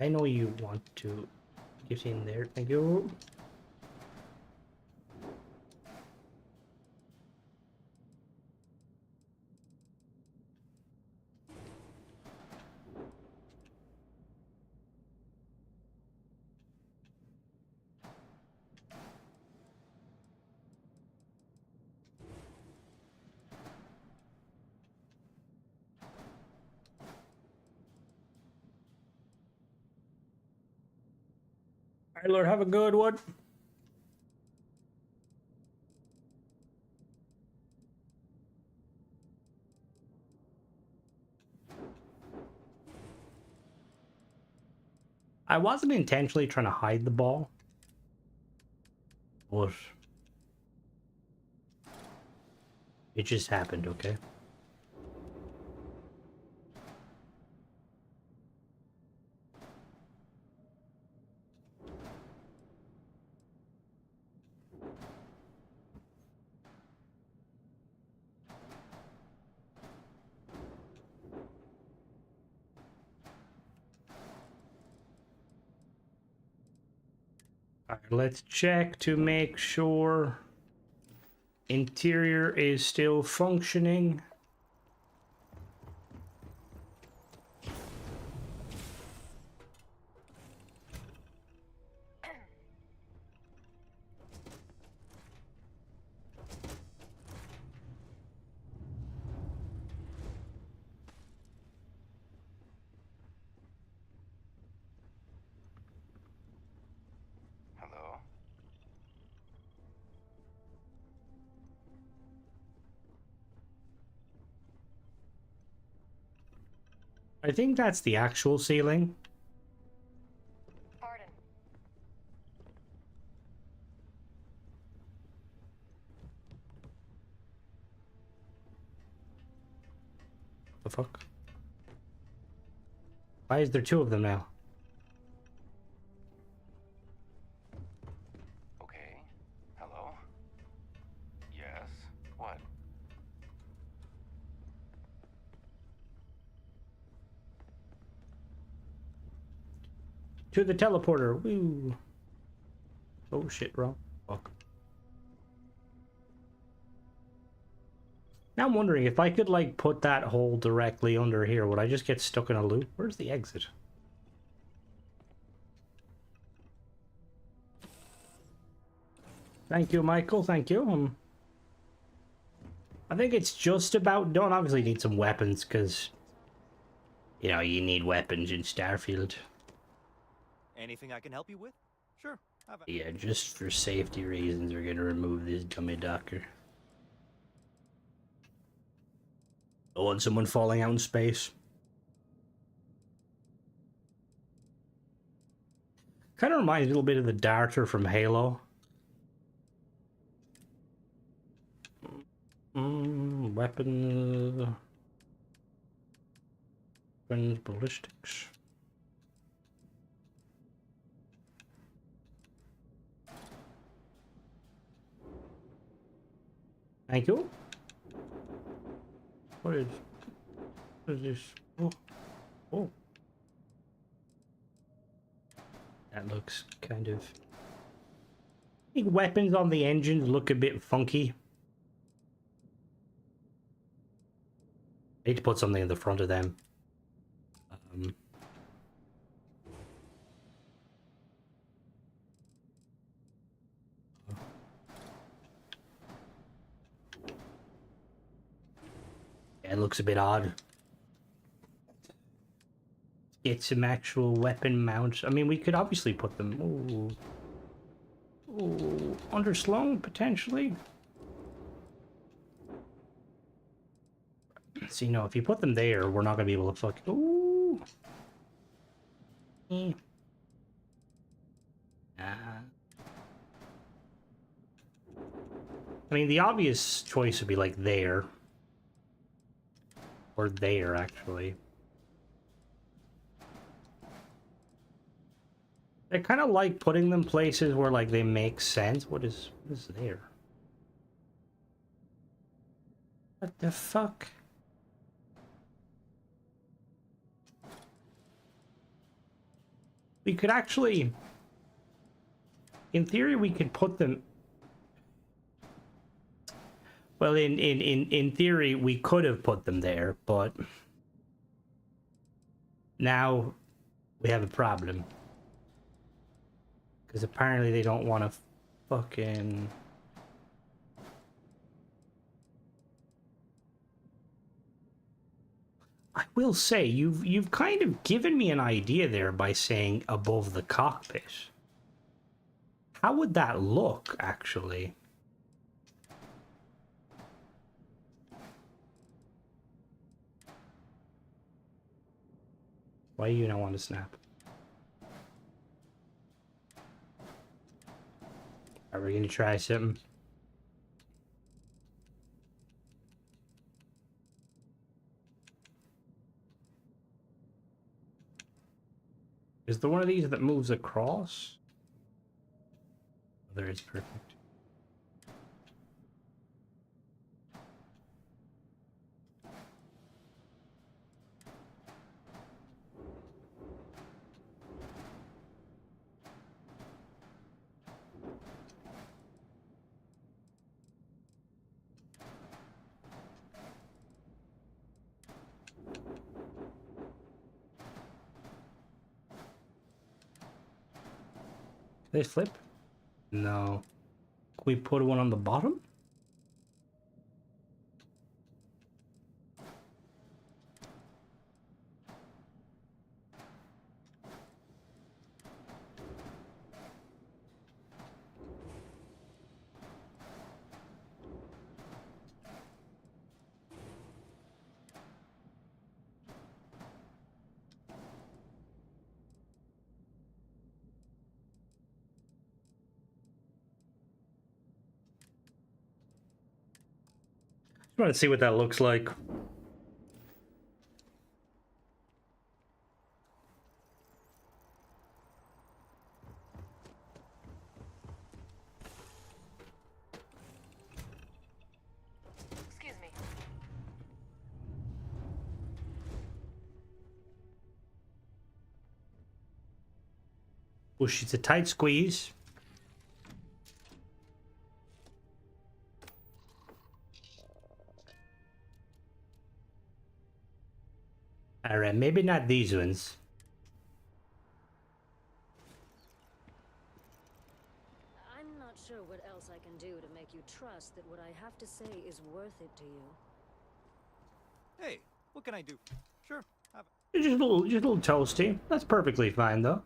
I know you want to get in there. Thank you. All right, Lord, have a good one. I wasn't intentionally trying to hide the ball, but it just happened, okay? All right, let's check to make sure. Interior is still functioning. Hello? I think that's the actual ceiling. Pardon. The fuck? Why is there two of them now? Okay. Hello? Yes? What? To the teleporter. Woo. Oh shit, wrong. Fuck. Now I'm wondering if I could like put that hole directly under here, would I just get stuck in a loop? Where's the exit? Thank you, Michael. Thank you. I think it's just about done. Obviously need some weapons because, you know, you need weapons in Starfield. Anything I can help you with? Sure. Yeah, just for safety reasons, we're gonna remove this dummy docker. I want someone falling out in space. Kind of reminds me a little bit of the darter from Halo. Weapons, ballistics. Thank you. What is this? Oh, oh. That looks kind of... I think weapons on the engines look a bit funky. I need to put something in the front of them. Yeah, it looks a bit odd. Get some actual weapon mounts. I mean, we could obviously put them... Ooh. Ooh, underslung, potentially. See, no, if you put them there, we're not going to be able to fuck... Ooh. Eh. I mean, the obvious choice would be, like, there. Or there, actually. I kind of like putting them places where, like, they make sense. What is there? What the fuck? We could actually... In theory, we could put them... Well, in theory, we could have put them there, but... Now, we have a problem. Because apparently they don't want to fucking... I will say, you've kind of given me an idea there by saying above the cockpit. How would that look, actually? Why do you not want to snap? Are we going to try something? Is there one of these that moves across? There is, perfect. They flip? No. Can we put one on the bottom? I want to see what that looks like. Excuse me. Whoosh, it's a tight squeeze. Alright, maybe not these ones. I'm not sure what else I can do to make you trust that what I have to say is worth it to you. Hey, what can I do? Sure. Have Just a little toasty. That's perfectly fine, though.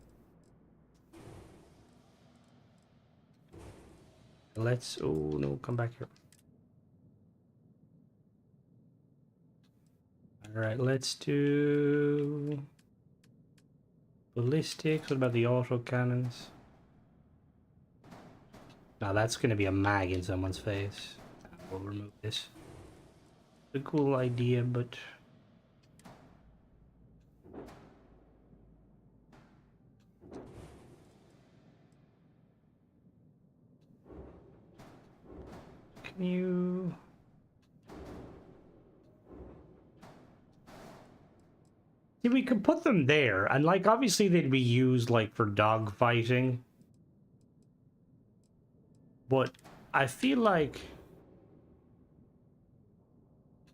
Let's... Oh, no, come back here. Alright, let's do... ballistics. What about the auto cannons? Now that's going to be a mag in someone's face. We'll remove this. It's a cool idea, but... Can you... See, we could put them there, and like obviously they'd be used like for dog fighting. But I feel like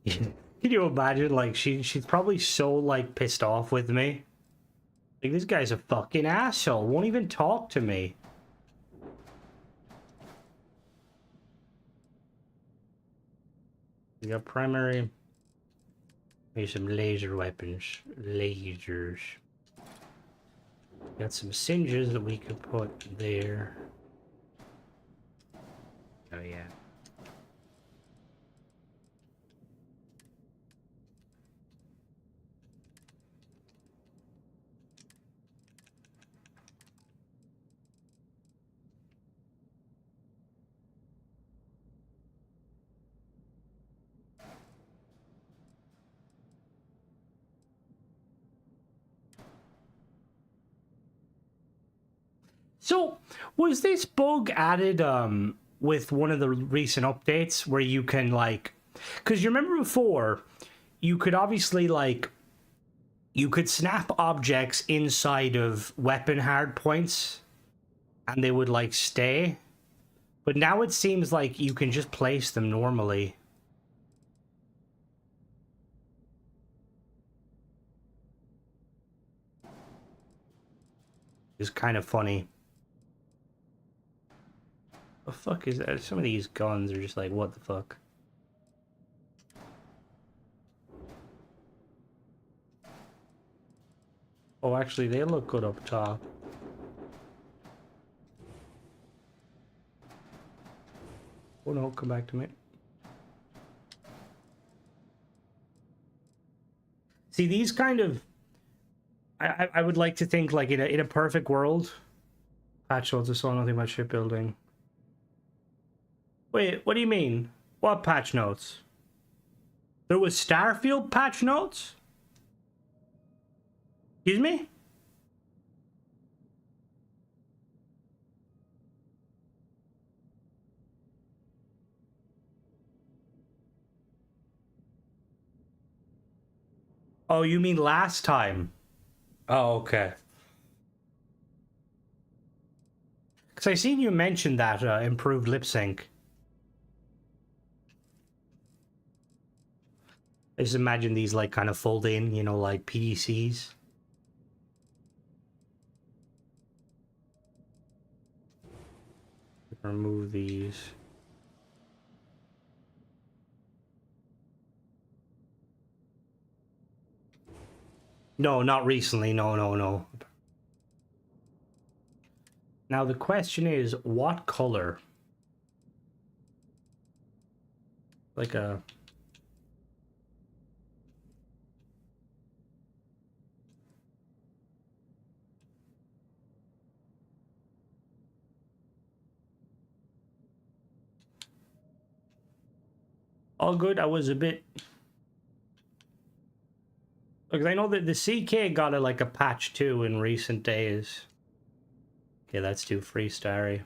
can you imagine like she's probably so like pissed off with me. Like this guy's a fucking asshole, won't even talk to me. We got primary. Maybe some laser weapons. Lasers. Got some singes that we could put there. Oh yeah. So, was this bug added with one of the recent updates where you can like, because you remember before, you could obviously like, you could snap objects inside of weapon hard points and they would like stay, but now it seems like you can just place them normally. It's kind of funny. The fuck is that? Some of these guns are just like, what the fuck? Oh, actually, they look good up top. Oh no, come back to me. See, these kind of... I would like to think, like, in a perfect world... Patch notes, I saw nothing about shipbuilding. Wait, what do you mean? What patch notes? There was Starfield patch notes? Excuse me? Oh, you mean last time? Oh, okay. Because I seen you mention that improved lip sync. I just imagine these like kind of fold in, you know, like PDCs. Remove these. No, not recently. No, no, no. Now the question is, what color? Like a... All good. I was a bit... Because I know that the CK got a, like a patch too in recent days. Okay, that's too free starry.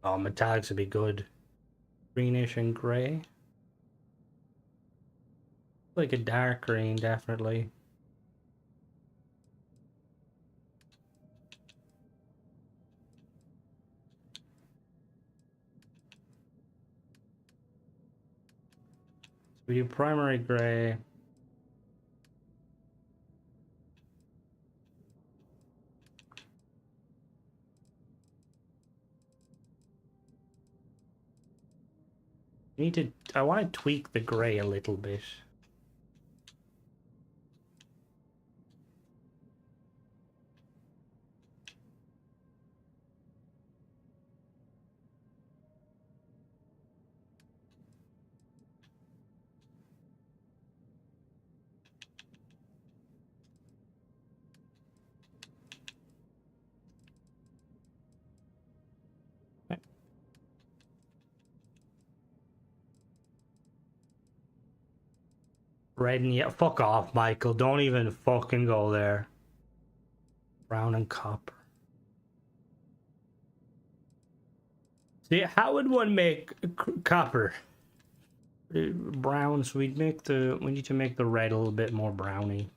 Oh, metallics would be good. Greenish and gray. Like a dark green, definitely. We do primary gray. I want to tweak the gray a little bit. Red and yellow. Fuck off, Michael. Don't even fucking go there. Brown and copper. See, how would one make copper? Brown, so we need to make the red a little bit more browny.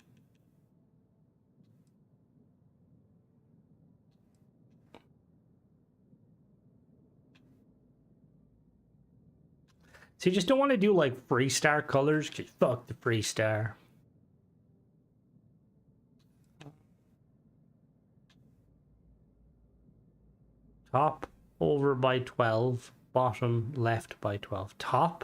So you just don't want to do like Freestar colors, because fuck the Freestar. Top over by 12, bottom left by 12. Top.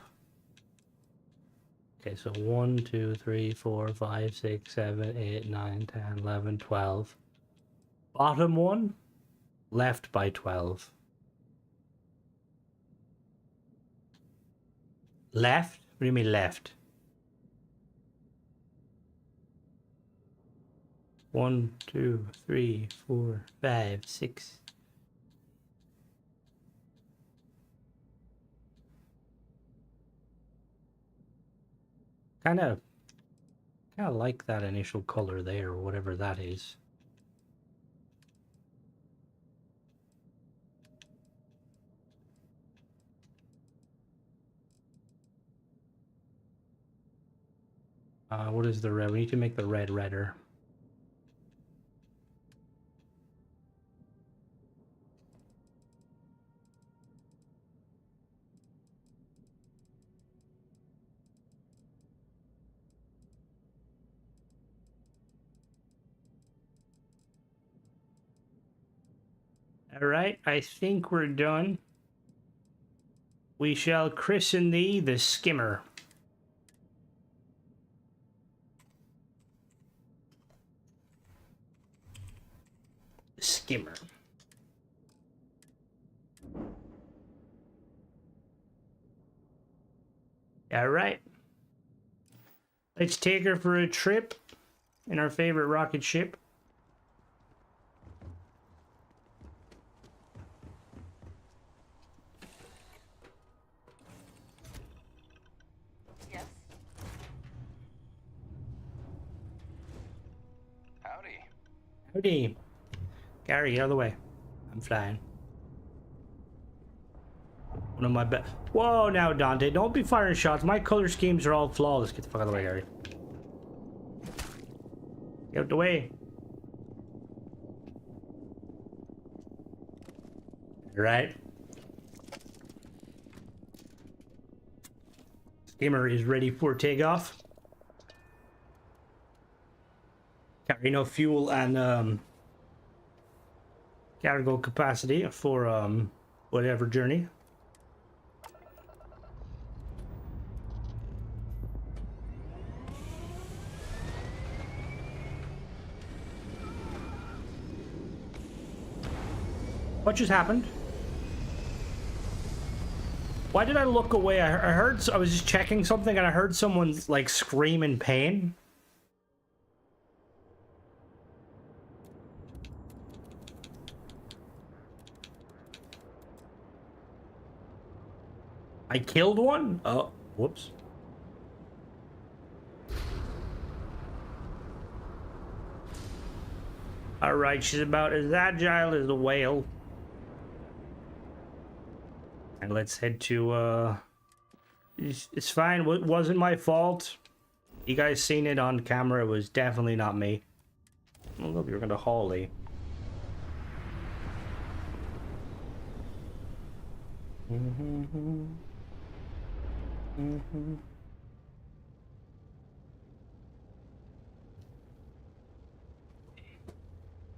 Okay, so 1, 2, 3, 4, 5, 6, 7, 8, 9, 10, 11, 12. Bottom one, left by 12. Left? What do you mean left? 1, 2, 3, 4, 5, 6. Kind of like that initial color there, or whatever that is. What is the red? We need to make the red redder. All right, I think we're done. We shall christen thee the Skimmer. Skimmer. All right. Let's take her for a trip in our favorite rocket ship. Yes. Howdy. Howdy. Gary, out of the way. I'm flying. One of my best. Whoa, now Dante, don't be firing shots. My color schemes are all flawless. Get the fuck out of the way, Gary. Get out the way. Right. Let's Gamer is ready for takeoff. Carry enough fuel and cargo capacity for whatever journey. What just happened? Why did I look away? I heard, I was just checking something and I heard someone like scream in pain. I killed one? Oh, whoops. Alright, she's about as agile as a whale. And let's head to, it's fine, it wasn't my fault. You guys seen it on camera, it was definitely not me. Oh, look, you're gonna Holly.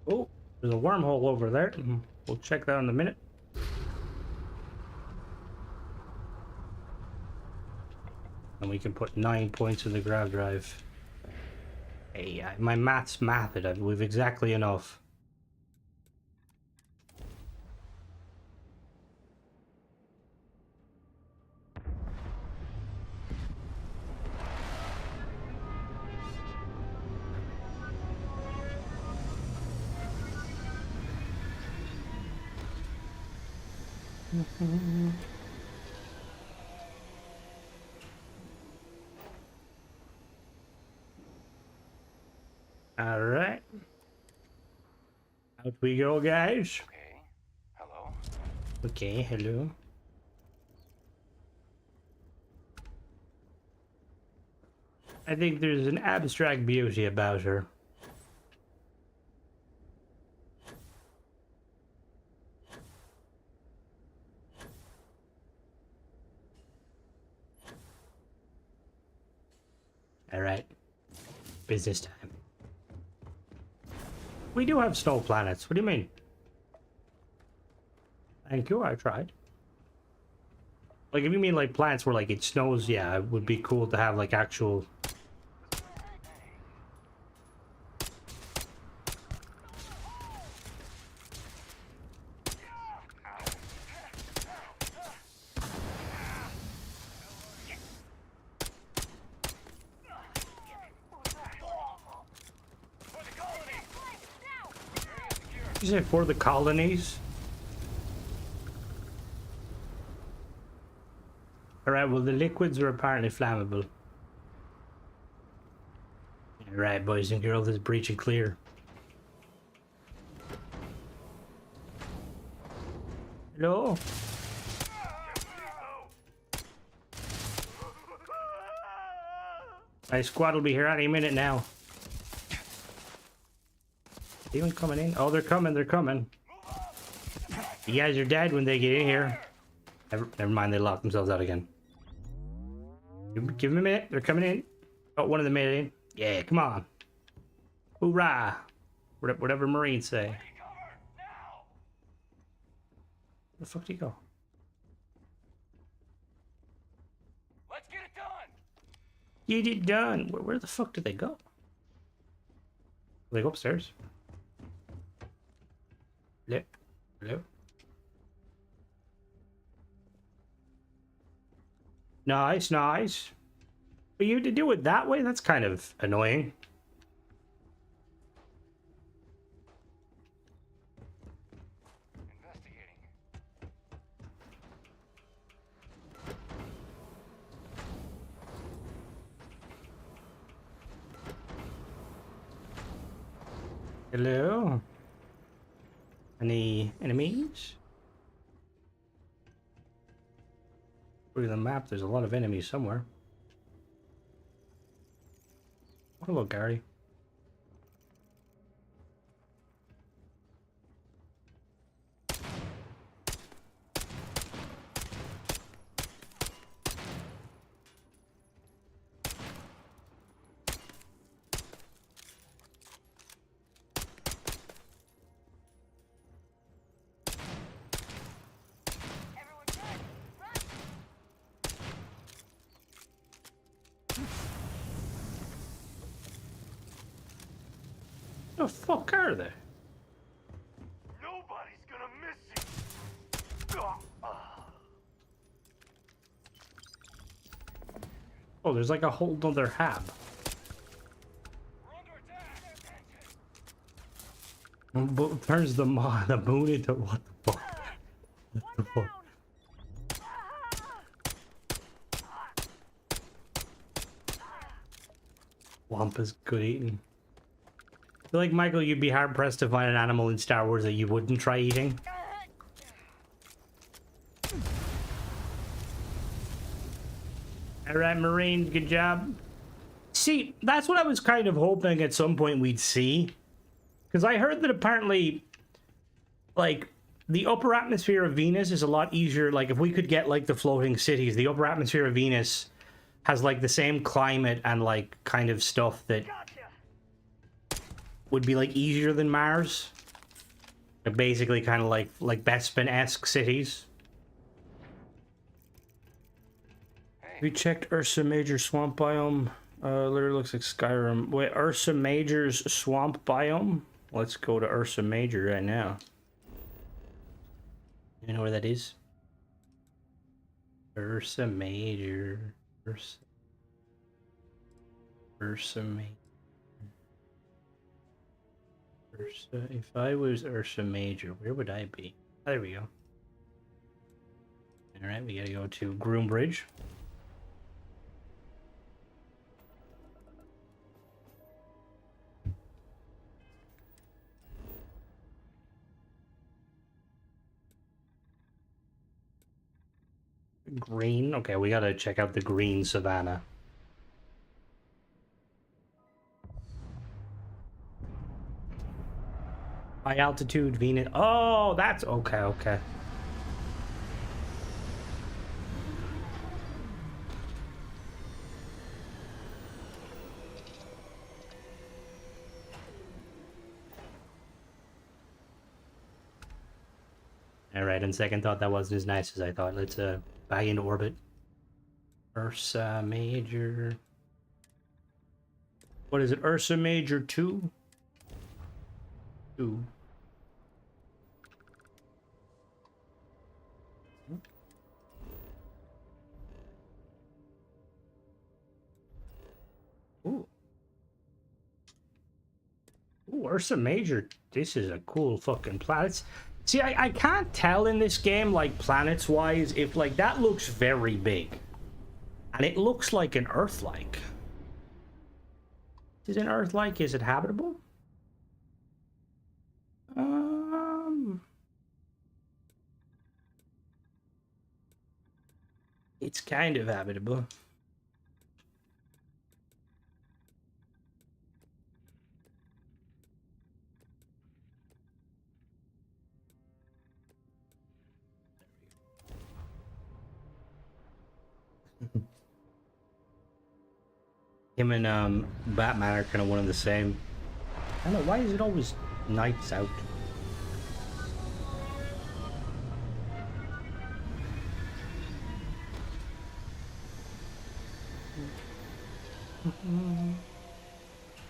Oh, there's a wormhole over there. We'll check that in a minute. And we can put 9 points in the grav drive. Hey, my math's mathed. We've exactly enough. All right. Out we go, guys. Okay. Hello? Okay, hello. I think there's an abstract beauty about her. All right. Business time. We do have snow planets. What do you mean? Thank you, I tried. Like, if you mean like planets where like it snows, yeah, it would be cool to have like actual... You say for the colonies? Alright, well the liquids are apparently flammable. Alright, boys and girls, this breach is clear. Hello? My squad will be here any minute now. Even coming in? Oh, they're coming, they're coming. You guys are dead when they get in here. Never mind, they locked themselves out again. Give them a minute, they're coming in. Oh, one of them made it in. Yeah, come on. Hoorah! Whatever Marines say. Where the fuck did he go? Let's get it done! Get it done! Where the fuck did they go? Did they go upstairs? Hello? Hello? Nice, nice. But you to do it that way? That's kind of annoying. Investigating. Hello? Any enemies? Look at the map, there's a lot of enemies somewhere. Hello, Gary. The fuck are they? Nobody's gonna miss you. Oh, there's like a whole other hab. We're under attack. But turns the moon into what the fuck? What the fuck? Wampa's good eating. I feel like, Michael, you'd be hard pressed to find an animal in Star Wars that you wouldn't try eating. Alright, Marines, good job. See, that's what I was kind of hoping at some point we'd see. Because I heard that apparently, like, the upper atmosphere of Venus is a lot easier. Like, if we could get, like, the floating cities, the upper atmosphere of Venus has, like, the same climate and, like, kind of stuff that would be, like, easier than Mars. They're basically kind of like Bespin-esque cities. Hey. We checked Ursa Major swamp biome. Literally looks like Skyrim. Wait, Ursa Major's swamp biome? Let's go to Ursa Major right now. You know where that is? Ursa Major. Ursa Major. Ursa. If I was Ursa Major, where would I be? There we go. Alright, we gotta go to Groombridge. Green. Okay, we gotta check out the green savanna. High altitude Venus. Oh, that's okay. Okay. All right. On second thought, that wasn't as nice as I thought. Let's back into orbit. Ursa Major. What is it? Ursa Major 2? 2. Ooh. Ooh, Ursa Major. This is a cool fucking planet. See, I can't tell in this game, like, planets-wise, if, like, that looks very big. And it looks like an Earth-like. Is it an Earth-like? Is it habitable? It's kind of habitable. Him and Batman are kind of one and the same. I don't know, why is it always nights out?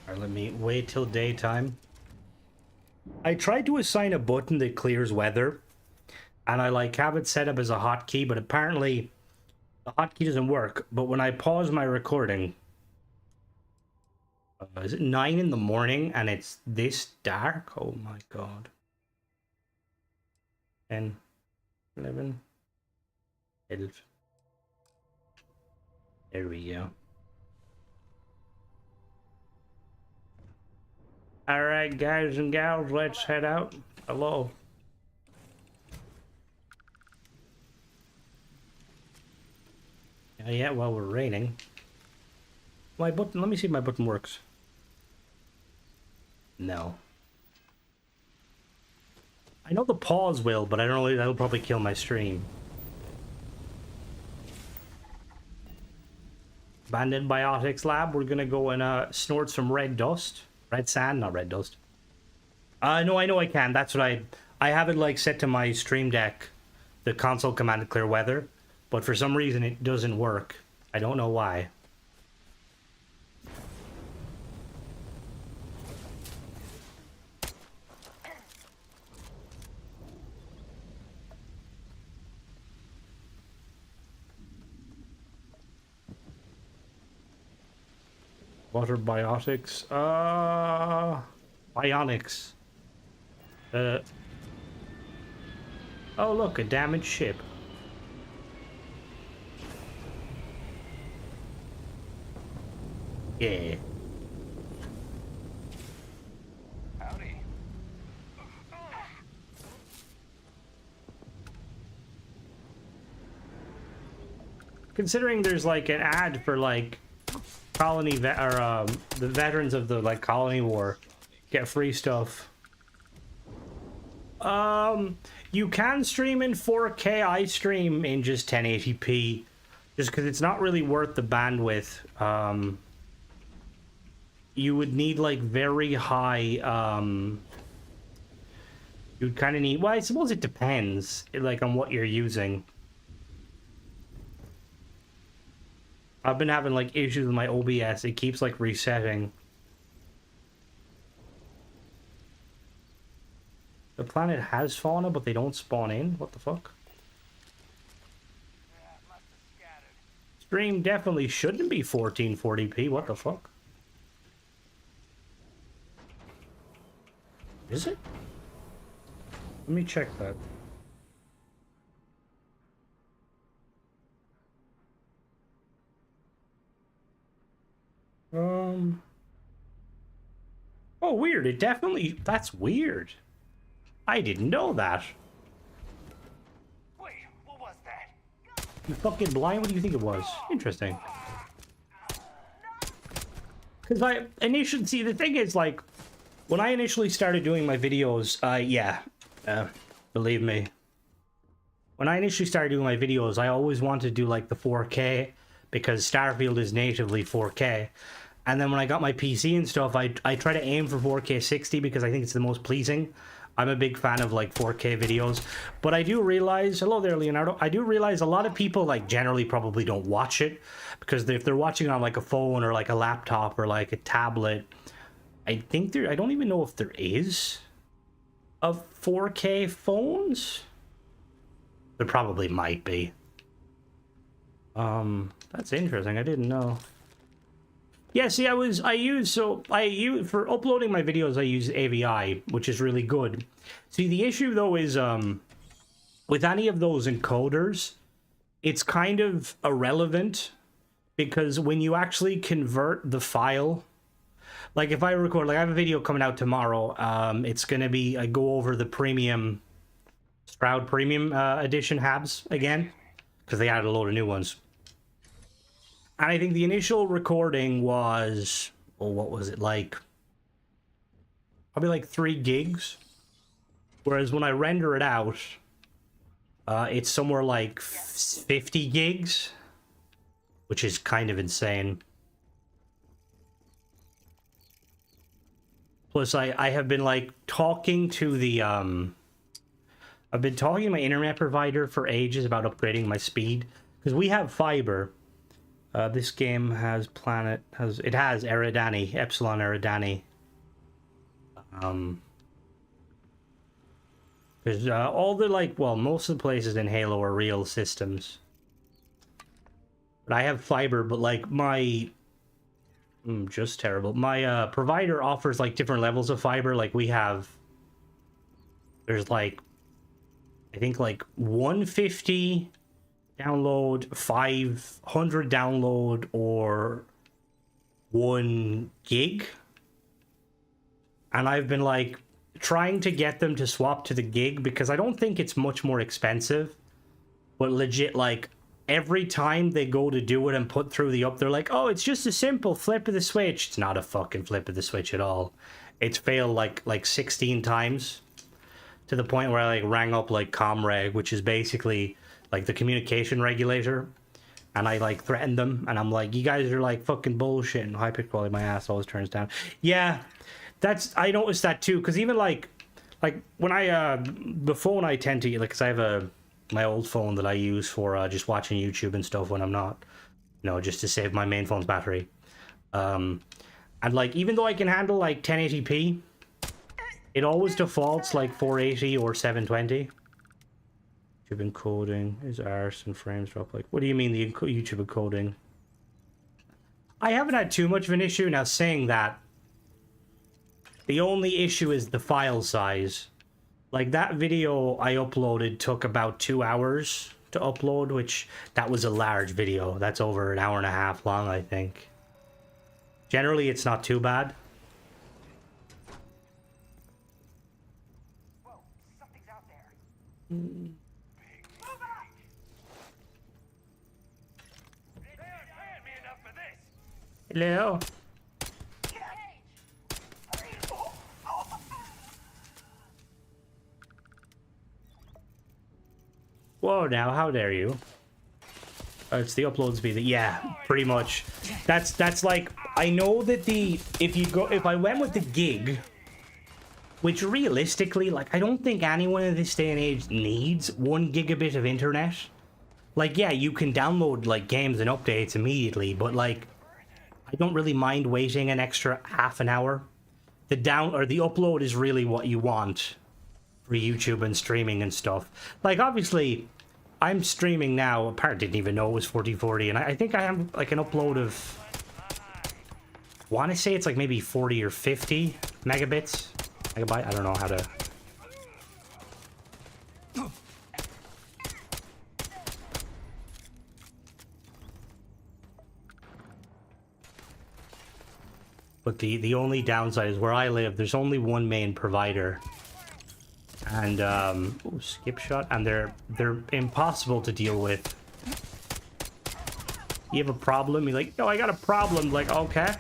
Alright, let me wait till daytime. I tried to assign a button that clears weather, and I like have it set up as a hotkey, but apparently the hotkey doesn't work. But when I pause my recording, is it 9 in the morning and it's this dark? Oh my god. 10, 11, 12. There we go. Alright, guys and gals, let's head out. Hello. Yeah, well, we're raining. My button, let me see if my button works. No. I know the pause will, but I don't know, that'll probably kill my stream. Abandoned Biotics Lab, we're gonna go and snort some red dust. Red sand, not red dust. No, I know I can. That's what I have it like set to my stream deck, the console command to clear weather, but for some reason it doesn't work. I don't know why. Water biotics. Bionics. Oh look, a damaged ship. Yeah. Howdy. Considering there's like an ad for like colony the veterans of the like colony war get free stuff. You can stream in 4K. I stream in just 1080p just because it's not really worth the bandwidth. You would need like very high you'd kind of need, well, I suppose it depends like on what you're using. I've been having like issues with my OBS. It keeps like resetting. The planet has fauna, but they don't spawn in. What the fuck? Yeah, must have scattered. Stream definitely shouldn't be 1440p. What the fuck? Is it? Let me check that. Oh, weird. It definitely... That's weird. I didn't know that. Wait, what was that? You fucking blind? What do you think it was? Interesting. Because I initially... See, the thing is, like... When I initially started doing my videos, believe me. When I initially started doing my videos, I always wanted to do, like, the 4K. Because Starfield is natively 4K. And then when I got my PC and stuff, I try to aim for 4K 60 because I think it's the most pleasing. I'm a big fan of like 4K videos. But I do realize, hello there Leonardo, I do realize a lot of people like generally probably don't watch it. Because if they're watching on like a phone or like a laptop or like a tablet, I think there, I don't even know if there is of 4K phones. There probably might be. That's interesting. I didn't know. Yeah, see, I use for uploading my videos, I use AVI, which is really good. See, the issue though is, with any of those encoders, it's kind of irrelevant because when you actually convert the file, like if I record, like I have a video coming out tomorrow, it's gonna be, I go over the premium, Stroud Premium Edition HABs again, because they added a load of new ones. And I think the initial recording was, oh, what was it like? Probably like 3 gigs. Whereas when I render it out, it's somewhere like 50 gigs, which is kind of insane. Plus, I have been like talking to the, I've been talking to my internet provider for ages about upgrading my speed. Because we have fiber. This game has it has Eridani, Epsilon Eridani. There's all the like, well, most of the places in Halo are real systems. But I have fiber, but like my, just terrible. My provider offers like different levels of fiber. Like we have, there's like, I think like 150 download, 500 download, or 1 gig. And I've been like trying to get them to swap to the gig because I don't think it's much more expensive. But legit, like every time they go to do it and put through the up, they're like, oh, it's just a simple flip of the switch. It's not a fucking flip of the switch at all. It's failed like 16 times to the point where I like rang up like Comreg, which is basically like the communication regulator, and I like threatened them, and I'm like, you guys are like fucking bullshit, and high pitch quality, my ass always turns down. Yeah, I noticed that too, because even like when I the phone I tend to, like, because I have my old phone that I use for just watching YouTube and stuff when I'm not, you know, just to save my main phone's battery. And like, even though I can handle like 1080p, it always defaults like 480 or 720. YouTube encoding is arse and frames drop. Like, what do you mean the YouTube encoding? I haven't had too much of an issue. Now, saying that, the only issue is the file size. Like, that video I uploaded took about 2 hours to upload, which, that was a large video. That's over an hour and a half long, I think. Generally, it's not too bad. Whoa, something's out there. Move out! They aren't paying me enough for this. Hello? Whoa, now, how dare you? It's the upload speed. Yeah, pretty much. That's like, I know that if I went with the gig, which realistically, like, I don't think anyone in this day and age needs 1 gigabit of internet. Like, yeah, you can download, like, games and updates immediately, but, like, I don't really mind waiting an extra half an hour. The upload is really what you want for YouTube and streaming and stuff. Like, obviously, I'm streaming now. Apart didn't even know it was 4040, and I think I have like an upload of, I want to say it's like maybe 40 or 50 megabytes. Megabyte? I don't know how to. But the only downside is where I live, there's only one main provider. And ooh, skip shot, and they're impossible to deal with. You have a problem? You're like, no, I got a problem. Like, okay.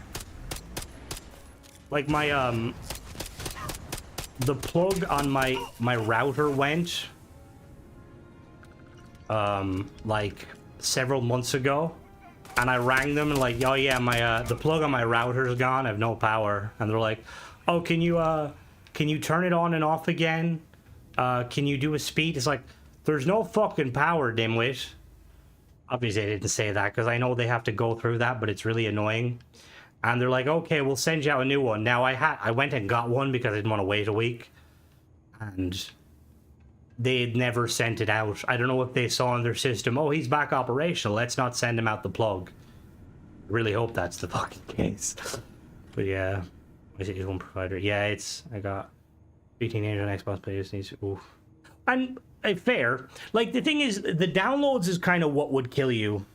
Like my the plug on my router went like several months ago, and I rang them and like, oh yeah, my the plug on my router is gone. I have no power, and they're like, oh, can you turn it on and off again? Can you do a speed? It's like, there's no fucking power, dimwit. Obviously, I didn't say that because I know they have to go through that, but it's really annoying. And they're like, okay, we'll send you out a new one. Now, I went and got one because I didn't want to wait a week. And they had never sent it out. I don't know if they saw in their system, oh, he's back operational, let's not send him out the plug. I really hope that's the fucking case. But yeah, is it one provider? Yeah, I got 18 on Xbox players needs. Oof. And fair. Like, the thing is, the downloads is kind of what would kill you.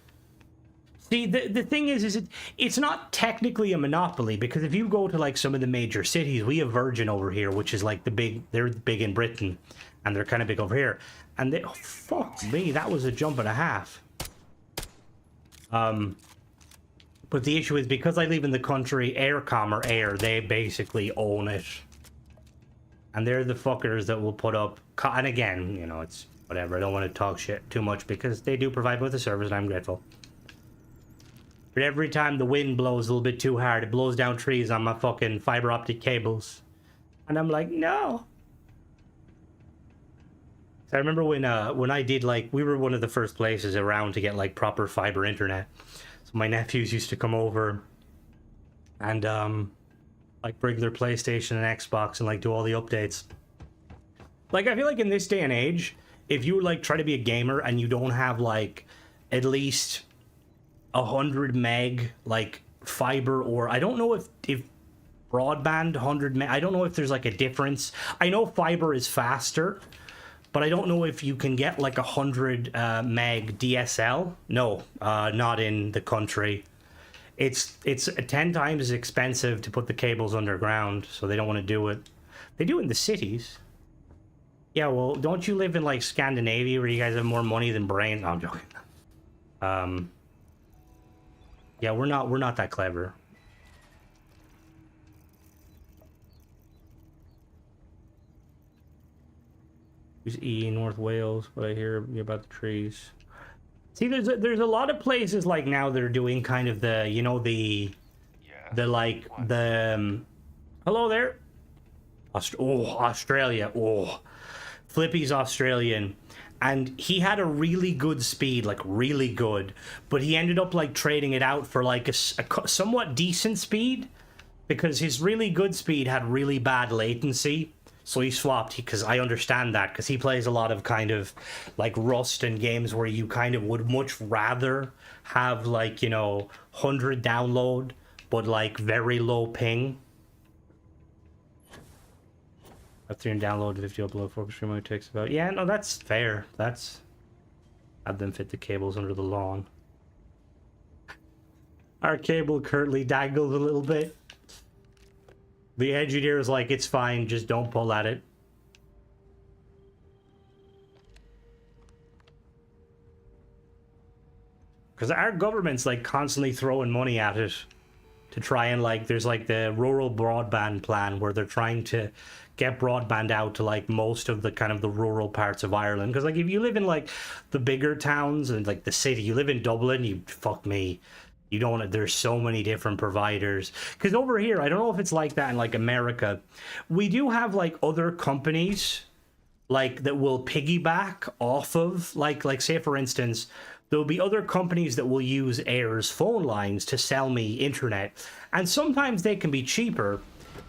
See, the thing is it's not technically a monopoly, because if you go to like some of the major cities, we have Virgin over here, which is like they're big in Britain, and they're kind of big over here. And they, oh, fuck me, that was a jump and a half. But the issue is, because I live in the country, Aircom or Air, they basically own it. And they're the fuckers that will put up, and again, you know, it's whatever, I don't want to talk shit too much, because they do provide with the service, and I'm grateful. But every time the wind blows a little bit too hard, it blows down trees on my fucking fiber optic cables. And I'm like, no. I remember when I did, like, we were one of the first places around to get, like, proper fiber internet. So my nephews used to come over and, like, bring their PlayStation and Xbox and, like, do all the updates. Like, I feel like in this day and age, if you, like, try to be a gamer and you don't have, like, at least 100 meg, like, fiber, or I don't know if broadband 100 meg, I don't know if there's, like, a difference. I know fiber is faster, but I don't know if you can get, like, 100 meg DSL. No, not in the country. It's 10 times as expensive to put the cables underground, so they don't want to do it. They do it in the cities. Yeah, well, don't you live in, like, Scandinavia, where you guys have more money than brains? No, I'm joking. Yeah, we're not that clever. Who's North Wales? What I hear about the trees. See, there's a lot of places like now that are doing kind of the, you know, the hello there. Australia. Oh, Flippy's Australian. And he had a really good speed, like really good, but he ended up like trading it out for like a somewhat decent speed, because his really good speed had really bad latency. So he swapped, because I understand that, because he plays a lot of kind of like Rust and games where you kind of would much rather have like, 100 download, but like very low ping. A 300 download, 50 upload, focus stream only takes about... Yeah, no, that's fair. That's... Have them fit the cables under the lawn. Our cable currently dangled a little bit. The engineer is like, it's fine, just don't pull at it. Because our government's like constantly throwing money at it to try and like, there's like the rural broadband plan where they're trying to get broadband out to like most of the kind of the rural parts of Ireland. Because like if you live in like the bigger towns and like the city, you live in Dublin, you fuck me. You don't, there's so many different providers. Because over here, I don't know if it's like that in like America. We do have like other companies like that will piggyback off of like say for instance, there'll be other companies that will use Air's phone lines to sell me internet. And sometimes they can be cheaper,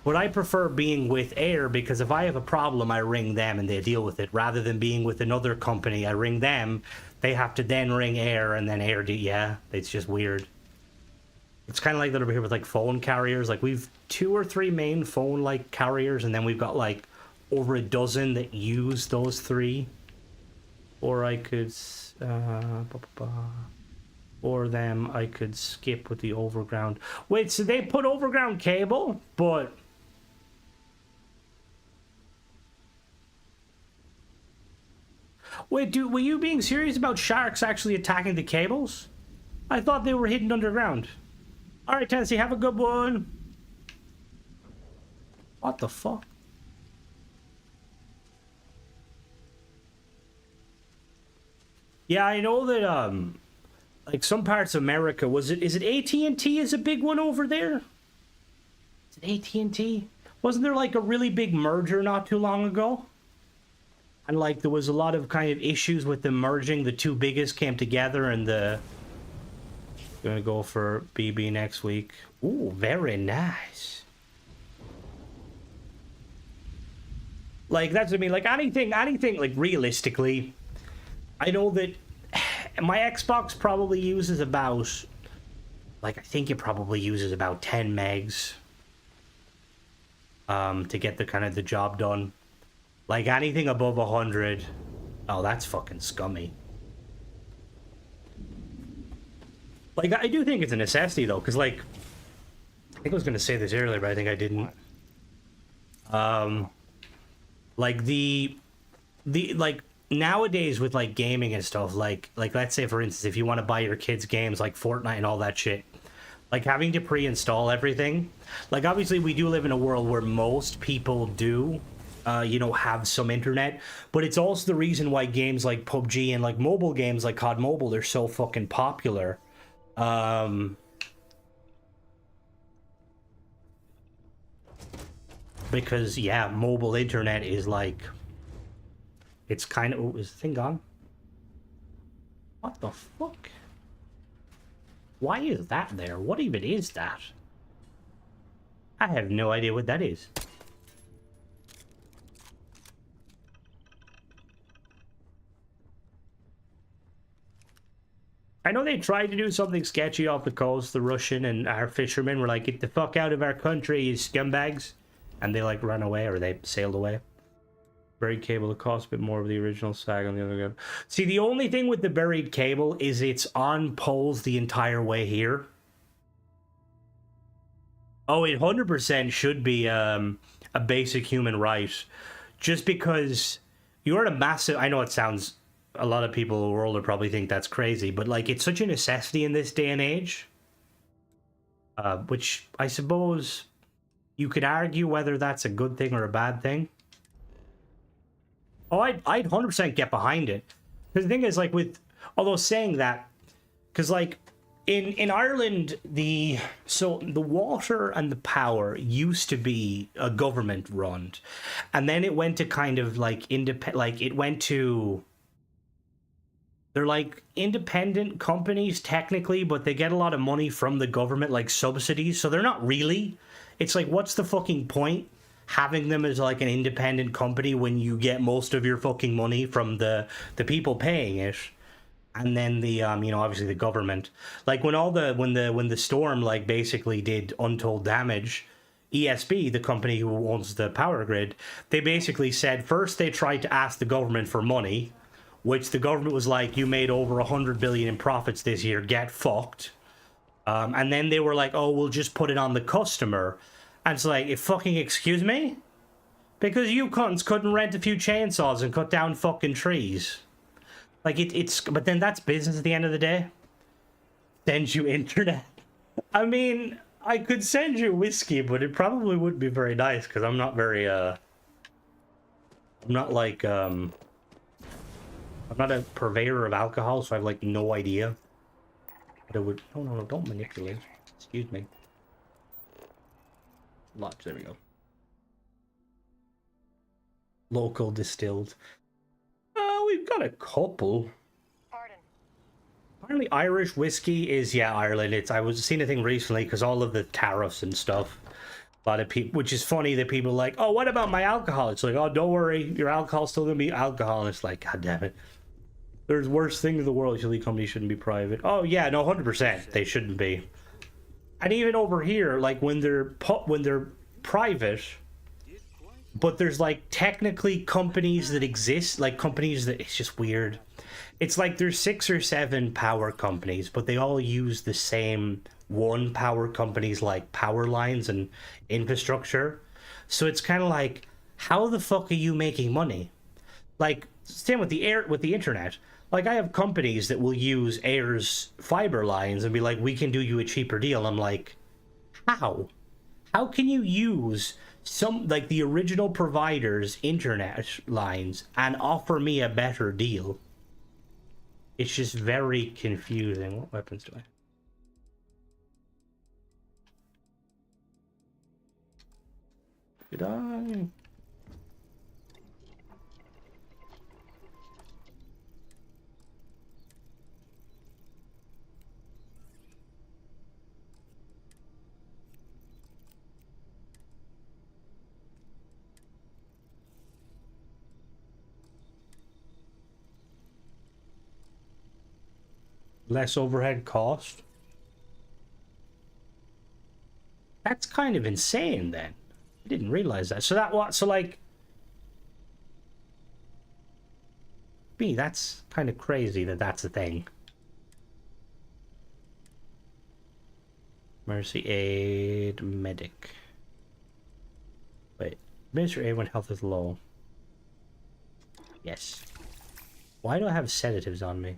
but I prefer being with Air because if I have a problem, I ring them and they deal with it. Rather than being with another company, I ring them, they have to then ring Air and then Air yeah, it's just weird. It's kind of like that over here with like phone carriers. Like we've 2 or 3 main phone like carriers, and then we've got like over a dozen that use those 3. Or I could, or them I could skip with the overground. Wait, so they put overground cable, but wait, dude, were you being serious about sharks actually attacking the cables? I thought they were hidden underground. All right, Tennessee, have a good one. What the fuck? Yeah, I know that like some parts of America, is it AT&T is a big one over there? Is it AT&T? Wasn't there like a really big merger not too long ago? And like there was a lot of kind of issues with them merging. The 2 biggest came together and the... Gonna go for BB next week. Ooh, very nice. Like, that's what I mean. Like, anything, like, realistically, I know that my Xbox probably uses about, like, I think it probably uses about 10 megs to get the kind of the job done. Like, anything above 100, oh, that's fucking scummy. Like, I do think it's a necessity, though, because, like, I think I was going to say this earlier, but I think I didn't. Like, like, nowadays with, like, gaming and stuff, like, let's say, for instance, if you want to buy your kids games, like Fortnite and all that shit, like, having to pre-install everything, like, obviously, we do live in a world where most people do, have some internet, but it's also the reason why games like PUBG and, like, mobile games like COD Mobile, they're so fucking popular. Because yeah, mobile internet is like, it's kind of, oh, is the thing gone? What the fuck? Why is that there? What even is that? I have no idea what that is. I know they tried to do something sketchy off the coast. The Russian and our fishermen were like, get the fuck out of our country, you scumbags. And they like ran away, or they sailed away. Buried cable, it costs a bit more of the original sag on the other end. See, the only thing with the buried cable is it's on poles the entire way here. Oh, it 100% should be a basic human right. Just because you're at a massive... I know it sounds... A lot of people in the world will probably think that's crazy, but like it's such a necessity in this day and age. Which I suppose you could argue whether that's a good thing or a bad thing. Oh, I'd 100% get behind it. Because the thing is, like, although saying that, because like in Ireland, the water and the power used to be a government run, and then it went to kind of like it went to. They're like independent companies technically, but they get a lot of money from the government, like subsidies. So they're not really. It's like, what's the fucking point? having them as like an independent company when you get most of your fucking money from the people paying it, and then the you know, obviously the government. Like when the storm like basically did untold damage, ESB, the company who owns the power grid, they basically said first they tried to ask the government for money, which the government was like, you made over 100 billion in profits this year, get fucked. And then they were like, oh, we'll just put it on the customer. And it's like, fucking excuse me? Because you cunts couldn't rent a few chainsaws and cut down fucking trees. Like, but then that's business at the end of the day. Send you internet. I mean, I could send you whiskey, but it probably wouldn't be very nice, because I'm not very, I'm not like, I'm not a purveyor of alcohol, so I have, like, no idea. But it would, no, don't manipulate. Excuse me. Lodge, there we go. Local distilled. We've got a couple. Pardon. Apparently Irish whiskey is, yeah, Ireland. I was seeing a thing recently because all of the tariffs and stuff. A lot of people, which is funny that people are like, oh, what about my alcohol? It's like, oh, don't worry, your alcohol's still gonna be alcohol. And it's like, god damn it. There's worse things in the world. Usually companies shouldn't be private. Oh yeah, no, 100%. They shouldn't be. And even over here, like when they're private, but there's like technically companies that exist, like companies that, it's just weird. It's like there's 6 or 7 power companies, but they all use the same one power company's like power lines and infrastructure. So it's kind of like, how the fuck are you making money? Like same with the internet. Like I have companies that will use Air's fiber lines and be like, we can do you a cheaper deal. I'm like, how? How can you use some, like the original provider's internet lines and offer me a better deal? It's just very confusing. What weapons do I have? Did I? Less overhead cost. That's kind of insane then. I didn't realize that. So that what? So like, me, that's kind of crazy that that's a thing. Mercy aid, medic. Wait, administer aid when health is low. Yes. Why do I have sedatives on me?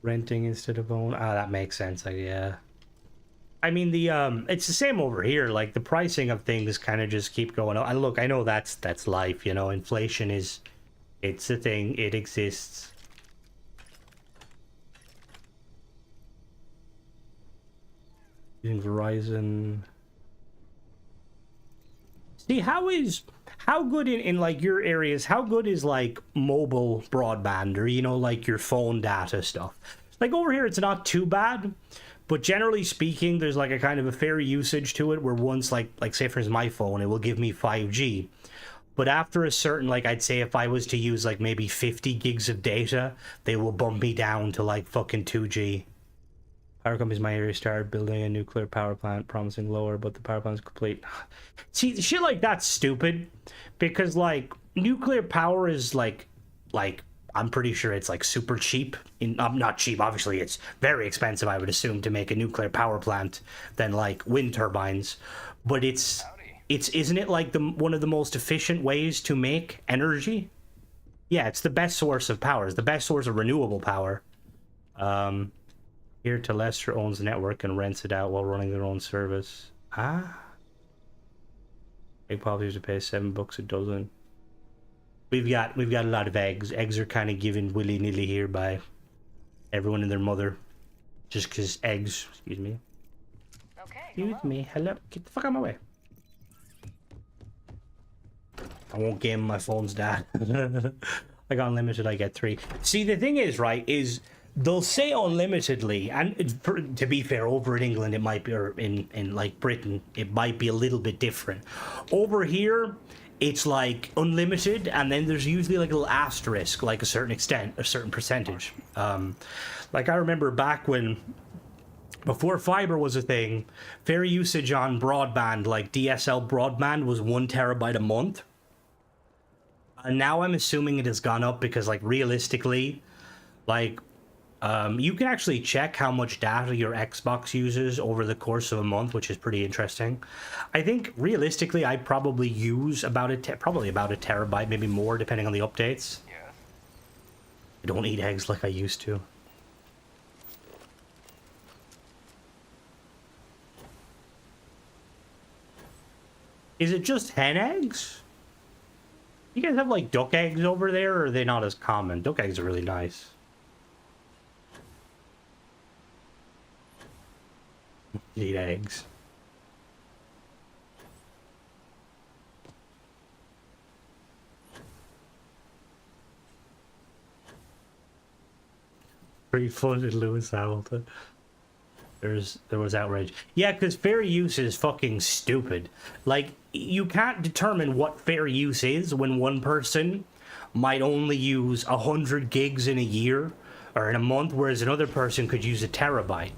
Renting instead of own. Ah, that makes sense. Yeah. I mean, the it's the same over here. Like the pricing of things kind of just keep going up. And look, I know that's life. You know, inflation is, it's a thing. It exists. Using Verizon. See, how good in like your areas, how good is like mobile broadband, or you know, like your phone data stuff? Like over here it's not too bad, but generally speaking there's like a kind of a fair usage to it, where once like say for instance my phone, it will give me 5G, but after a certain, like I'd say if I was to use like maybe 50 gigs of data, they will bump me down to like fucking 2G. Power companies in my area started building a nuclear power plant, promising lower, but the power plant is complete. See, shit like that's stupid, because like nuclear power is like I'm pretty sure it's like super cheap. Not cheap, obviously it's very expensive, I would assume, to make a nuclear power plant than like wind turbines. But it's isn't it like one of the most efficient ways to make energy? Yeah, it's the best source of power. It's the best source of renewable power. Here to Leicester owns the network and rents it out while running their own service. Ah. Egg pop used to pay $7 a dozen. We've got a lot of eggs. Eggs are kind of given willy-nilly here by everyone and their mother. Just because eggs, excuse me. Okay. Excuse me, hello. Get the fuck out of my way. I won't game my phone's dad. I got unlimited, I get 3. See, the thing is, right, is they'll say unlimitedly, and to be fair, over in England it might be, or in like Britain, it might be a little bit different. Over here, it's like unlimited, and then there's usually like a little asterisk, like a certain extent, a certain percentage. Like I remember back when, before fiber was a thing, fair usage on broadband, like DSL broadband, was 1 terabyte a month. And now I'm assuming it has gone up because, like, realistically, like, you can actually check how much data your Xbox uses over the course of a month, which is pretty interesting. I think realistically, I probably use about probably about a terabyte, maybe more, depending on the updates. Yes. I don't eat eggs like I used to. Is it just hen eggs? You guys have like duck eggs over there, or are they not as common? Duck eggs are really nice. Eat eggs. Pre-funded Lewis Hamilton. There was outrage. Yeah, because fair use is fucking stupid. Like, you can't determine what fair use is when one person might only use 100 gigs in a year or in a month, whereas another person could use a terabyte.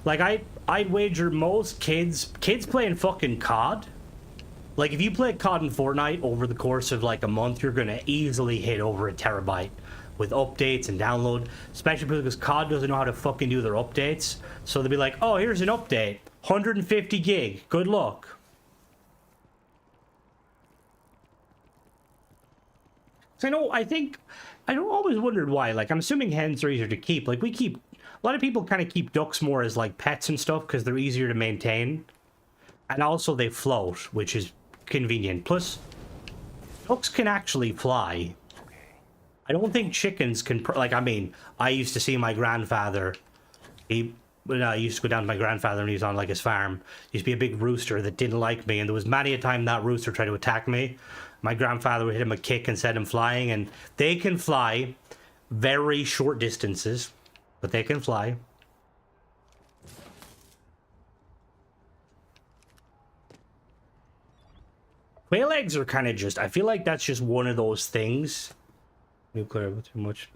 Like, I'd wager most kids playing fucking COD. Like, if you play COD and Fortnite over the course of like a month, you're gonna easily hit over a terabyte with updates and download, especially because COD doesn't know how to fucking do their updates. So they'll be like, oh, here's an update, 150 gig, good luck. So I always wondered why, like, I'm assuming hens are easier to keep. Like, a lot of people kind of keep ducks more as like pets and stuff because they're easier to maintain. And also they float, which is convenient. Plus, ducks can actually fly. I don't think chickens can, like, I mean, I used to see my grandfather, I used to go down to my grandfather when he was on, like, his farm. He used to be a big rooster that didn't like me, and there was many a time that rooster tried to attack me. My grandfather would hit him a kick and set him flying, and they can fly very short distances, but they can fly. Quail eggs are kind of just, I feel like that's just one of those things. Nuclear too much.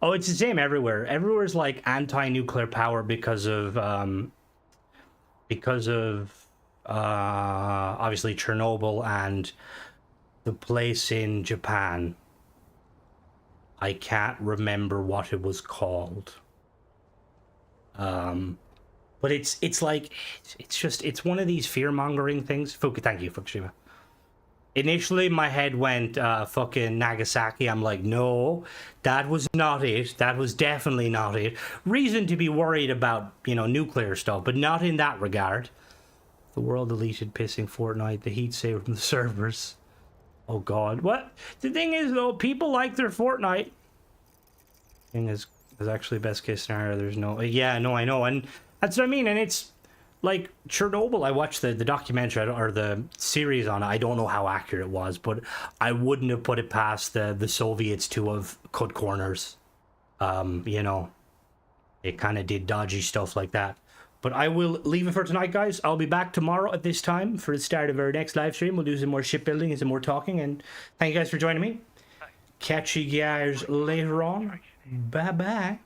Oh, it's the same everywhere. Everywhere's like anti-nuclear power because of obviously Chernobyl and the place in Japan. I can't remember what it was called. But it's like it's one of these fear-mongering things. Thank you, Fukushima. Initially, my head went fucking Nagasaki. I'm like, no, that was not it. That was definitely not it. Reason to be worried about, nuclear stuff, but not in that regard. The world deleted pissing Fortnite. The heat saved from the servers. Oh, God. What? The thing is, though, people like their Fortnite. Thing is actually best case scenario. There's no... Yeah, no, I know. And that's what I mean. And it's... Like, Chernobyl, I watched the documentary, or the series on it. I don't know how accurate it was, but I wouldn't have put it past the Soviets to have cut corners. It kind of did dodgy stuff like that. But I will leave it for tonight, guys. I'll be back tomorrow at this time for the start of our next live stream. We'll do some more shipbuilding and some more talking, and thank you guys for joining me. Catch you guys later on. Bye-bye.